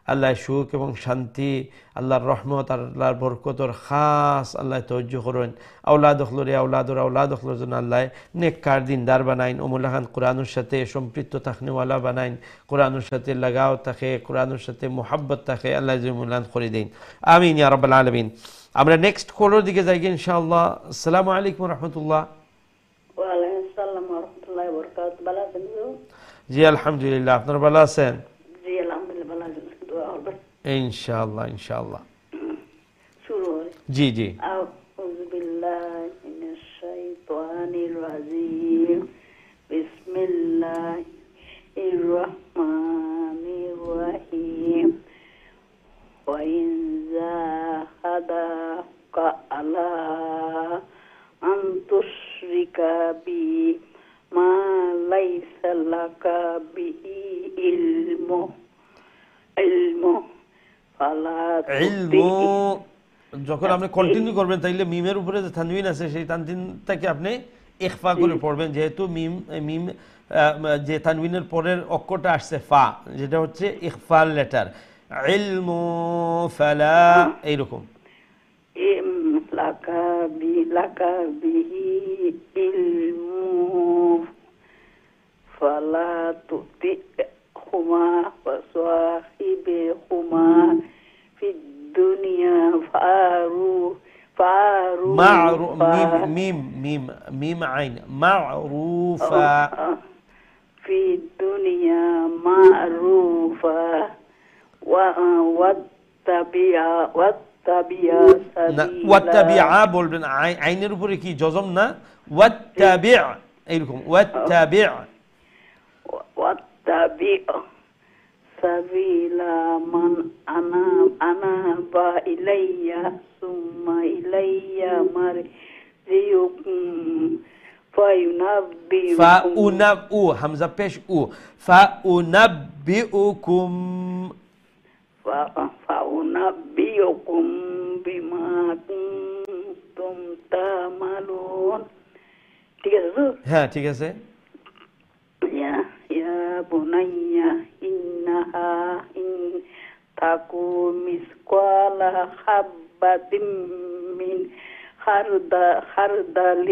আল্লাহ সুখ এবং শান্তি আল্লাহর রহমত আল্লাহর বরকতর খাস আল্লাহ তৌজ্য করেন আওলাদ হলরে আওলাদ হলর জন্য আল্লাহ নেককার দিনদার বানাইন ওমুল্লাহান কোরআনের সাথে সম্পৃক্ত থাকনেওয়ালা বানাইন কোরআনের সাথে লাগাও থাকে কোরআনের সাথে মোহাব্বত থাকে আল্লাহ জমুল্লাহান করে দিন আমিন ইয়া রাব্বাল আলামিন আমরা নেক্সট কলের দিকে যাই ইনশাআল্লাহ আসসালামু আলাইকুম রাহমাতুল্লাহ ওয়া আলাইকুম আসসালাম ওয়া রাহমাতুল্লাহি ওয়া বারাকাতুহু ভালো আছেন জি আলহামদুলিল্লাহ আপনারা ভালো আছেন জি আলহামদুলিল্লাহ ভালো আছেন ইনশাআল্লাহ ইনশাআল্লাহ শুরু জি জি আউযু বিল্লাহি মিনাশ শাইতানির রাজিম বিসমিল্লাহির রহমানির রহিম ওয়া ইন যাহাদাকা আলা আন তুশরিকা বি মা লাইসা লাকা বিহি ইলমু যখন আপনি কন্টিনিউ করবেন তাইলে মিমের উপরে যে তানবিন আছে সেই তানবিনটাকে আপনি ইখফা করে পড়বেন যেহেতু মিম যে তানবিনের পরের অক্ষরটা আসছে ফা যেটা হচ্ছে ইখফার লেটার ইলমু ফালা এইরকম লাকা বিহি ইলমু ফালা তুতি হুমা ওয়াসাহিবে হুমা ফিদ দুনিয়া ফারু মিম আইন মা'রুফা ফিদ দুনিয়া মা'রুফা ওয়াত্তাবিয়া ওয়াত্তাবিআ বলবেন আইনের উপরে কি জজম না ওয়াত্তাবি' এইরকম ওয়াত্তাবি' সাবিলা মান আনাবা ইলাইয়া সুম্মা ইলাইয়া فأنبئكم হামজা পেশ উ فأنبئكم فأنبئكم بما كنتم تعملون ঠিক আছে তো হ্যাঁ ঠিক আছে يا بني إنها إن تكو مثقال حبة من خردل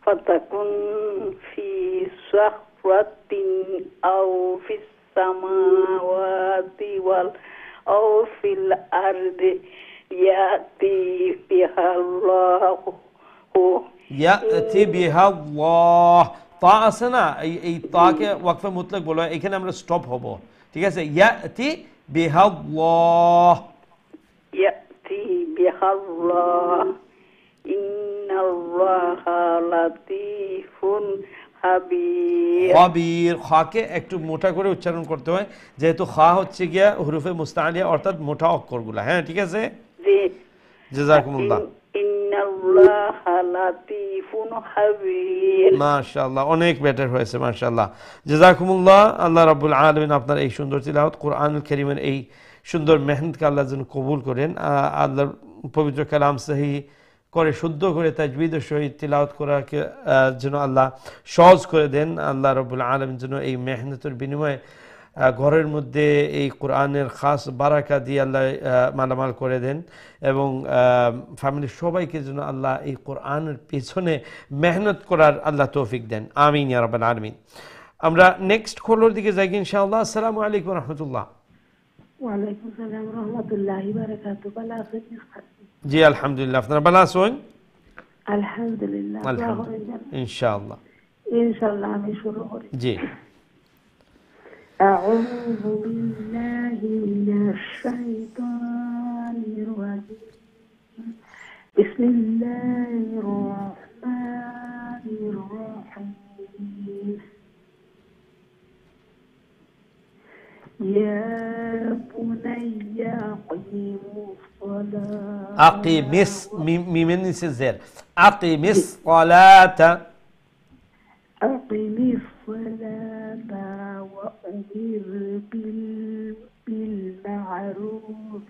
فتكن في صخرة أو في السماوات أو في الأرض يأتي بها الله তা আছে না এই তাকে ওয়াকফে মুতলাক বলা হয় এখানে আমরা স্টপ হব ঠিক আছে ইয়াতি বিহাল্লাহ يأتي بها الله إن الله لطيف খবীর খাকে একটু মোটা করে উচ্চারণ করতে হয় যেহেতু খা হচ্ছে গিয়া হুরুফে মুস্তাআলিয়া অর্থাৎ মোটা অক্ষরগুলো হ্যাঁ ঠিক আছে জি জাযাকুমুল্লাহ ইন্নাল্লাহা লাতীফুন খাবীর মাশাআল্লাহ অনেক বেটার হয়েছে মাশাআল্লাহ জাযাকুমুল্লাহ আল্লাহ রাব্বুল আলামিন আপনার এই সুন্দর তিলাওয়াত কোরআনুল কারীমের এই সুন্দর মেহনতকে আল্লাহ যেন কবুল করেন আল্লাহর পবিত্র কালাম সহি করে শুদ্ধ করে তাজবিদের সহিত তিলাওয়াত করাকে যেন আল্লাহ সহজ করে দেন আল্লাহ রাব্বুল আলামিন যেন এই মেহনতের বিনিময়ে ঘরের মধ্যে এই কোরআনের খাস বারাকা দিয়ে আল্লাহ মালামাল করে দেন এবং ফ্যামিলির সবাইকে যেন আল্লাহ এই কোরআনের পেছনে মেহনত করার আল্লাহ তৌফিক দেন আমিন ইয়া রাব্বাল আলামিন আমরা নেক্সট কলার দিকে যাই ইনশাআল্লাহ আসসালামু আলাইকুম ওয়া রাহমাতুল্লাহ ওয়া আলাইকুম আসসালাম ওয়া রাহমাতুল্লাহি ওয়া বারাকাতুহু ভালো আছেন জি আলহামদুলিল্লাহ আপনারা ভালো আছেন আলহামদুলিল্লাহ ইনশাআল্লাহ ইনশাআল্লাহ আমি শুরু করি জি أعوذ بالله من الشيطان الرجيم بسم الله الرحمن الرحيم يا بني أقم من الزر أقم الصلاة أقم الصلاة وأمر بالمعروف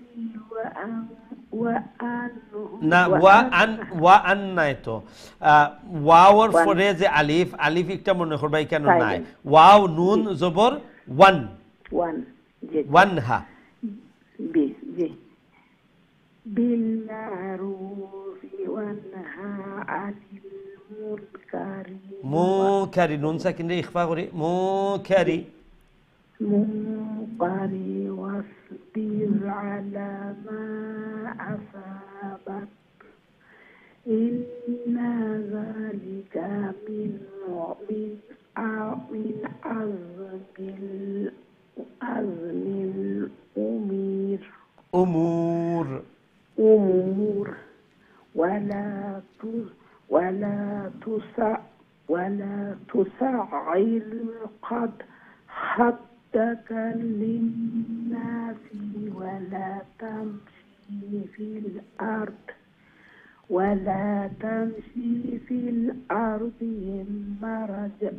ওয়াওর পরে যে আলিফ আলিফ একটা মনে করবা কেন নাই ওয়াও নুন জবর ওয়ান ওয়ান হা بالمعروف وانهى عن المنكر মুনকারি নুন সাকিন রে ইখফা করে মুনকারি واصبر على ما أصابك إن ذلك من عزم الأمور ولا تسعر خدك للناس ولا تمشي في الأرض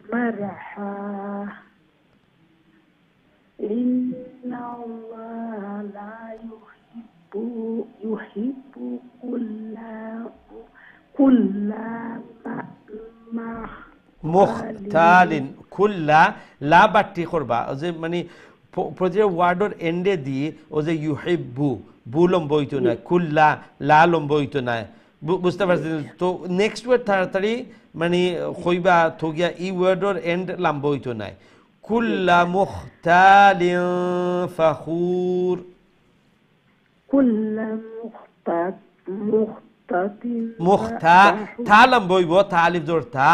مرحا إن الله لا يحب كل মুখতালিন কুল্লা লা বাট্টি করবা ও যে মানে প্রতিটা ওয়ার্ডের এন্ডে দিয়ে ও যে ইউহিব্বু বু লম্ব হইতো না কুল্লা লা লম্ব হইতো না বুঝতে পারছেন তো নেক্সট ওয়ার্ড তাড়াতাড়ি মানে কইবা থগিয়া ই ওয়ার্ডের এন্ড লম্ব হইতো না কুল্লা মুখতালিন ফখুর কুল্লা মুখতা থা লম্ব হইব থা আলিফ জোর থা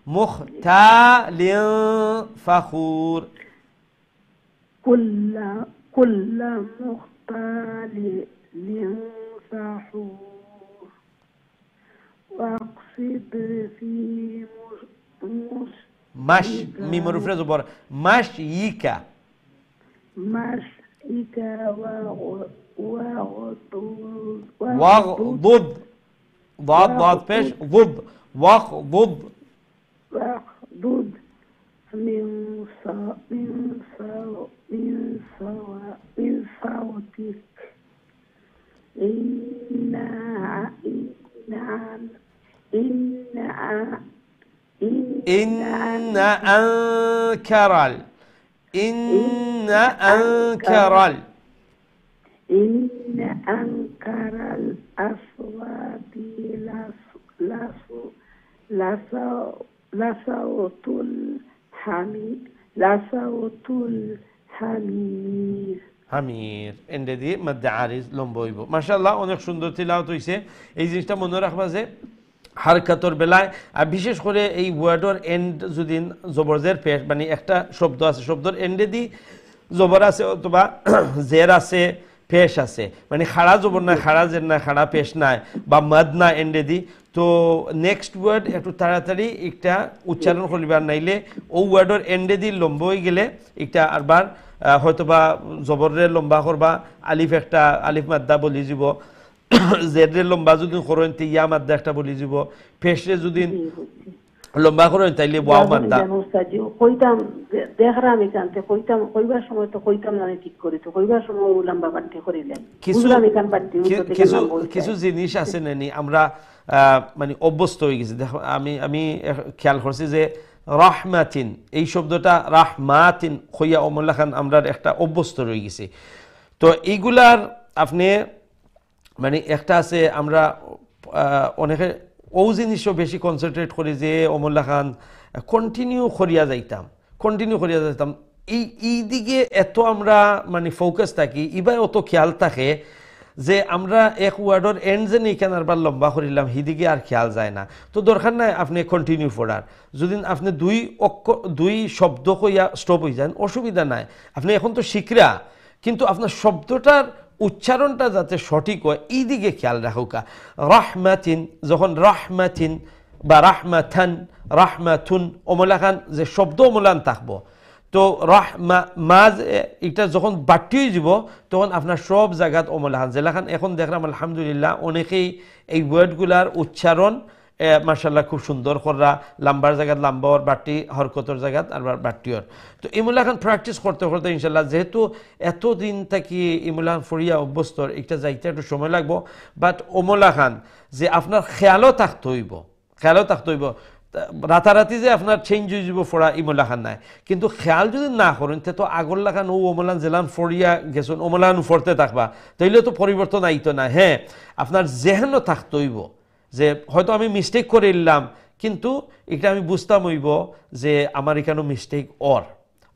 মুখতালিন ফখুর كل مختال فخور واقصد في مش ميمورفرز بور مش يكا إذا وغضض واغضض ضاد ضاد পেশ ضد واغضض واغضض من صوتك إن أنكر الأصوات لصوت الحمير হামির এন্ডে দিয়ে মধ্যে আরিজ লম্বা হইব মাশাআল্লাহ অনেক সুন্দর তিলাওয়াত হইছে এই জিনিসটা মনে রাখবা যে হারকাতর বেলায় আর বিশেষ করে এই ওয়ার্ডর এন্ড যদি জবরজের পেশ মানে একটা শব্দ আছে শব্দর এন্ডে দি জবর আছে অথবা জের আছে পেশ আছে মানে খাড়া জবর না খাড়া জের না খাড়া পেশ নাই বা মদ না এন্ডে দি তো নেক্সট ওয়ার্ড একটু তাড়াতাড়ি একটা উচ্চারণ করিবার নাইলে ও ওয়ার্ডর এন্ডে দি লম্বা হয়ে গেলে একটা আরবার হয়তোবা জবরে লম্বা করবা আলিফ একটা আলিফ মাদ্দা বলি যাব জেডরে লম্বা যদি করেন তে ইয়া মাদ্দা একটা বলি যাব পেশরে যদি লম্বা করেন তাইলে ওয়াও মাদ্দা কইতাম দেখরাম এখানতে কইবার সময় তো কইতাম না ঠিক করি তো কইবার সময় লম্বা বাড়তে করিলেন কিছু জিনিস আছে নানি আমরা মানে অভ্যস্ত হয়ে গেছি দেখো আমি খেয়াল করছি যে রাহমাতিন এই শব্দটা রাহমাতিন খইয়া অমলা খান আমরা একটা অভ্যস্ত রয়ে গেছি তো এইগুলার আপনি মানে একটা আছে আমরা অনেকে ও জিনিসও বেশি কনসেন্ট্রেট করি যে অমলা খান কন্টিনিউ করিয়া যাইতাম এই দিকে এত আমরা মানে ফোকাস থাকি ইবা অত খেয়াল থাকে যে আমরা এক ওয়ার্ডর এন্ড যে এইখানে আরবার লম্বা করিলাম হিদিকে আর খেয়াল যায় না তো দরকার নাই আপনি কন্টিনিউ পড়ার যদি আপনি দুই শব্দ কইয়া স্টপ হয়ে যান অসুবিধা নাই আপনি এখন তো শিখরা কিন্তু আপনার শব্দটার উচ্চারণটা যাতে সঠিক হয় এই দিকে খেয়াল রাখুকা রাহমাতিন যখন রাহমাতিন বা রাহমাথুন অমলাখান যে শব্দ অমলান থাকবো তো মাজ এটা যখন বাড়তি হয়ে যাব তখন আপনার সব জায়গাত অমলাখান জেলাখান এখন দেখলাম আলহামদুলিল্লাহ অনেকেই এই ওয়ার্ডগুলার উচ্চারণ মাশাআল্লাহ খুব সুন্দর করা লম্বার জায়গাত লম্বা বাড়তি হরকতর জায়গাত আর বাড়তির তো ইমুলাখান প্র্যাকটিস করতে করতে ইনশাল্লাহ যেহেতু এতদিন থাকি ইমুলাখান ফরিয়া অভ্যস্তর একটা যাইতে একটু সময় লাগবো বাট অমলাখান যে আপনার খেয়ালও থাকতে হইব রাতারাতি যে আপনার চেঞ্জ হয়ে যাব ফোড়া ইমলাখান নাই কিন্তু খেয়াল যদি না করেন তো আগর লাখান ও অমলান জেলান ফরিয়া গেছেন অমলান ফরতে থাকবা তাইলে তো পরিবর্তন আইতো না হ্যাঁ আপনার জেহেনও থাকতে হইব যে হয়তো আমি মিস্টেক করে এলাম কিন্তু এটা আমি বুঝতাম হইব যে আমার এখানে মিস্টেক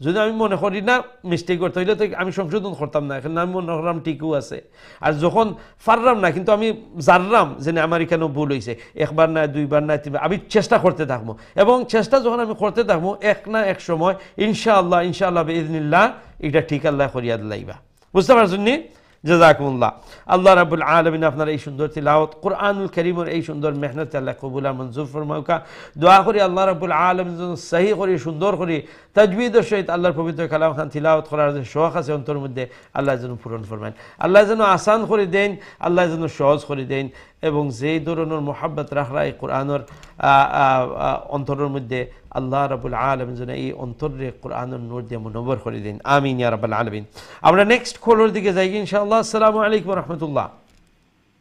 যদি আমি মনে করি না মিস্টেক করতে হইলে তো আমি সংশোধন করতাম না এখানে আমি মনে করলাম ঠিকও আছে আর যখন পারলাম না কিন্তু আমি জানলাম যে আমার এখানেও ভুল হয়েছে একবার না দুইবার না তিনবার আমি চেষ্টা করতে থাকবো এবং চেষ্টা যখন আমি করতে থাকবো এক না এক সময় ইনশাআল্লাহ বিইজনিল্লাহ এটা ঠিক আল্লাহ করিয়া দিলাইবা বুঝতে পারছেন নি জাযাকুমুল্লাহ আল্লাহ রাব্বুল আলামিন আপনার এই সুন্দর তিলাওয়াত কুরআনুল কারীমের এই সুন্দর মেহনত আল্লাহ কবুল আর মঞ্জুর ফরমাউকা দোয়া করি আল্লাহ রাব্বুল আলামিন যেন সহি করে সুন্দর করে তাজবিদের সহিত আল্লাহর পবিত্র কালাম খান তিলাওয়াত করার যে শখ আছে অন্তর মধ্যে আল্লাহ যেন পূরণ ফরমায় আল্লাহ যেন আসান করে দেন আল্লাহ যেন সহজ করে দেন এবং যেই ধরনের মোহাব্বত রাখরা এই কোরআনের অন্তরের মধ্যে আল্লাহ রাব্বুল আলামিন যেন এই অন্তরে কোরআনের নূর দিয়ে মুনব্বর করে দেন আমিন ইয়া রাব্বাল আলামিন আমরা নেক্সট কলার দিকে যাই ইনশাআল্লাহ আসসালামু আলাইকুম ওয়া রাহমাতুল্লাহ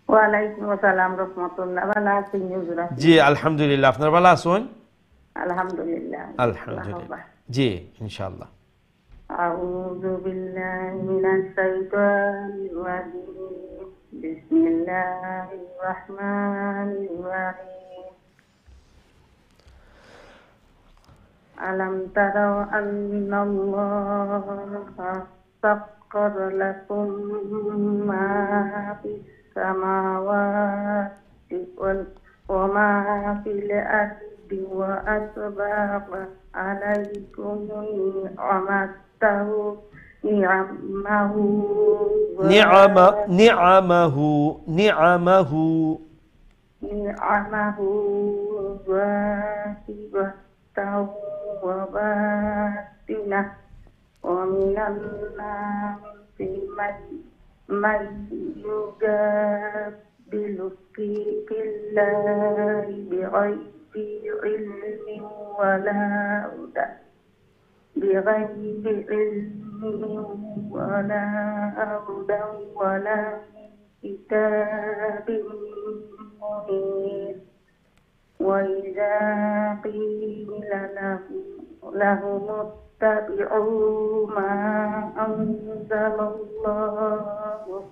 ওয়া আলাইকুম আসসালাম রাহমাতুল্লাহ ভালো আছেন হুজুর জি আলহামদুলিল্লাহ আপনারা ভালো আছেন আলহামদুলিল্লাহ জি ইনশাআল্লাহ আউযু বিল্লাহি মিনাশ শাইতানির রাজিম বিসমিল্লাহির রাহমানির রাহিম আলাম তারাও আন্নাল্লাহা সাক্কারা লাকুম মা ফিস সামাওয়াতি ওয়া মা ফিল আরদি ওয়া আসবাগা আলাইকুম নি'amahu وباطنة ومن الناس من يجادل في الله بغير علم ولا هدى ولا كتاب منير وإذا قيل لهم اتبعوا ما أنزل الله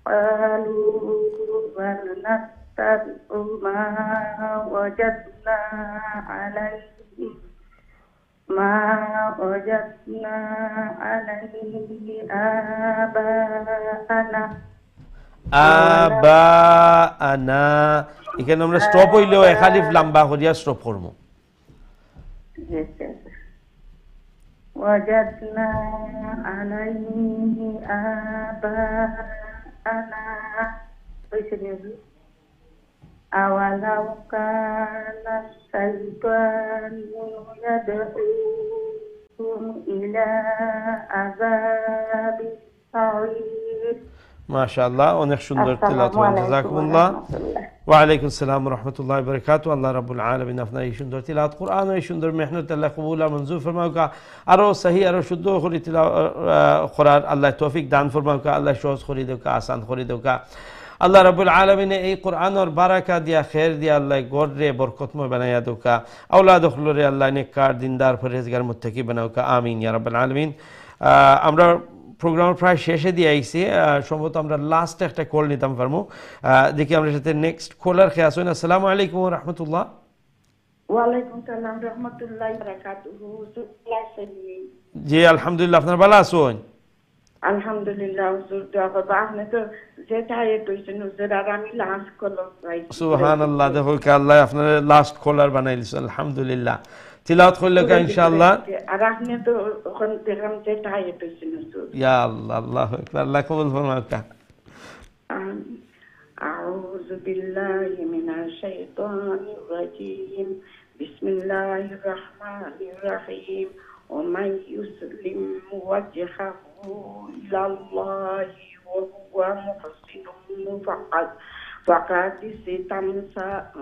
قالوا بل نتبع ما وجدنا عليه আবাআনা এখানে আমরা স্টপ হইলেও এক আলিফ লম্বা করিয়া স্টপ করব وجدنا عليه آباءنا أولو كان الشيطان يدعوهم إلى عذاب السعير মাশাআল্লাহ অনেক সুন্দর তেলাওয়াত জাযাকুমুল্লাহ ওয়া আলাইকুম আসসালাম ওয়া রাহমাতুল্লাহি ওয়া বারাকাতুহু আল্লাহ রাব্বুল আলামিন আপনার এই সুন্দর তেলাওয়াত কোরআন এই সুন্দর মেহনত আল্লাহ কবুল আর মঞ্জুর ফরমাউকা আরো সহি আরো শুদ্ধ করে তেলাওয়াত করার আল্লাহ তৌফিক দান ফরমাউকা আল্লাহ সহজ করে দেউকা আসান করে দেউকা আল্লাহ রাব্বুল আলামিন এই কোরআনের বারাকা দিয়া খের দিয়া আল্লাহ গড়রে বরকতময় বানায়া দেউকা আওলাদ খুলরে আল্লাহ নেককার দিনদার পরহেজগার মুত্তাকি বানাউকা আমিন ইয়া রাব্বুল আলামিন আমরা প্রোগ্রাম প্রায় শেষে দিয়ে আইছি সম্ভবত আমরা লাস্ট একটা কল নিতাম পারবো দেখি আমাদের সাথে নেক্সট কলার খেয়ে আসুন আসসালামু আলাইকুম ওয়া রাহমাতুল্লাহ ওয়ালাইকুম সালাম রাহমাতুল্লাহি ওয়া বারাকাতুহু জি আলহামদুলিল্লাহ আপনারা ভালো আছেন আলহামদুলিল্লাহ হুজুর দোয়া করব আপনি তো যেটা কইছেন হুজুর আর আমি লাস্ট কল পাই সুবহানাল্লাহ দেখো কি আল্লাহ আপনার লাস্ট কলার বানাইছে আলহামদুলিল্লাহ তিলাওয়াত করলে কা ইনশাআল্লাহ আর আপনি তো ওখান থেকে যেটা কইছেন হুজুর ইয়া আল্লাহ আল্লাহু আকবার আল্লাহ কবুল ফরমাউকা أعوذ بالله من الشيطان الرجيم بسم الله الرحمن الرحيم ومن يسلم وجهه إلى الله وهو محسن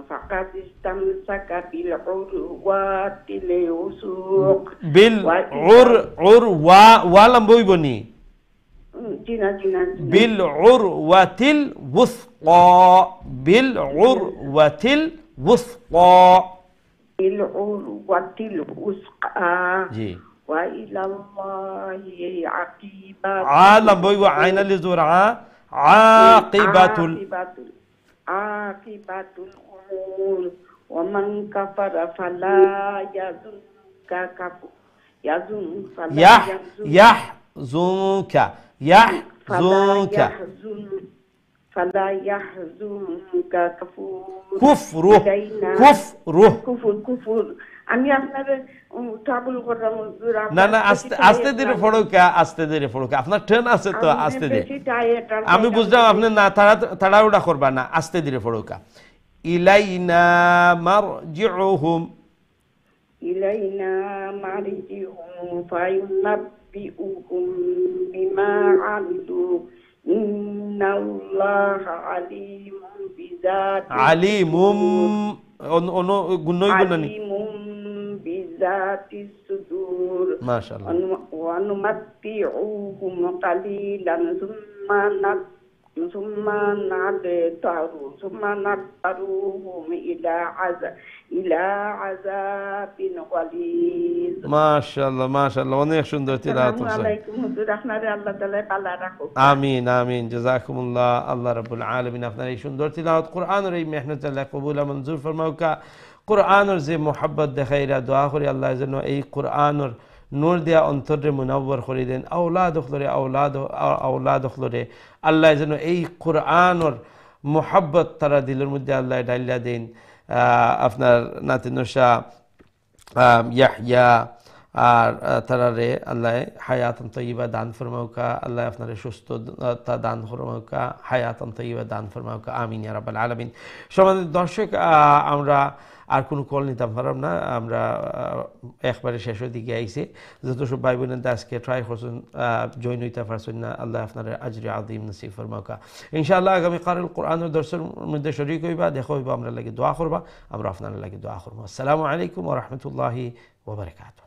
فقد استمسك بالعروة الوثق ওয়ালাম বইবনি بالعروة الوثقى بالعروة الوثقى بالعروة الوثقى جي وإلى الله عاقبة عالم بوي وعين اللي زور عاقبة الأمور ومن كفر فلا يحزنك فلا يحزنك كفره আমি আপনার ট্রাবল করলাম না আস্তে ধীরে পড়োকা আস্তে ধীরে পড়োকা আপনার ট্রেন আছে তো আস্তে ধীরে আমি বুঝলাম আপনি না তাড়াহুড়া করবা না আস্তে ধীরে পড়োকা ইলাইনা মারজিউহুম ফায়ুনাব্বিউহুম বিমা আমিলু ইন্নাল্লাহা আলিমুম বিযাতি আলিমুম ono gunnoy gunani bizati sudur mashallah wa numatti'uhum qalilan thumma nadtaruhum ila azabin ghalid mashallah অনেক সুন্দর তিলাওয়াত করছেন আলাইকুম হুজুর আপনারে আল্লাহ তাআলা ভালো রাখুক আমিন আমিন জাযাকুমুল্লাহ আল্লাহ রাব্বুল আলামিন আপনার এই সুন্দর তিলাওয়াত কোরআনের এই মেহনত আল্লাহ কবুল আর মঞ্জুর ফরমাউকা কোরআনের যে মোহাব্বত দেখাইরা দোয়া করি আল্লাহ যেন এই কোরআনের নূর দিয়া অন্তরে মুনাওয়ার করে দেন আওলাদ হলরে আল্লাহ যেন এই কোরআনের মোহাব্বত তারা দিলের মধ্যে আল্লাহ ডাইলা দেন আপনার নাতিনুশা ইয়াহইয়া আর তারারে আল্লাহ হায়াতান তাইয়্যিবা দান ফরমাউকা আল্লাহ আপনার সুস্থতা দান ফরমাউকা হায়াতান তাইয়্যিবা দান ফরমাউকা আমিন ইয়া রাব্বাল আলামিন। সম্মানিত দর্শক আমরা আর কোনো কল নিতাম পারলাম না, আমরা একবারে শেষের দিকে আইছে। যত সব ভাই বোনেন আজকে ট্রাই করছেন জয়েন হইতে পারছেন না, আল্লাহ আপনার আজরে আযীম নসিব ফরমাকা। ইনশাআল্লাহ আগামী কালের কোরআনের দর্শের মধ্যে শরীক হইবা, দেখা হইবা, আমরা লাগি দোয়া করবা, আমরা আপনার লাগি দোয়া করবো। আসসালামু আলাইকুম ওয়া রাহমাতুল্লাহি ওয়া বারাকাতুহু।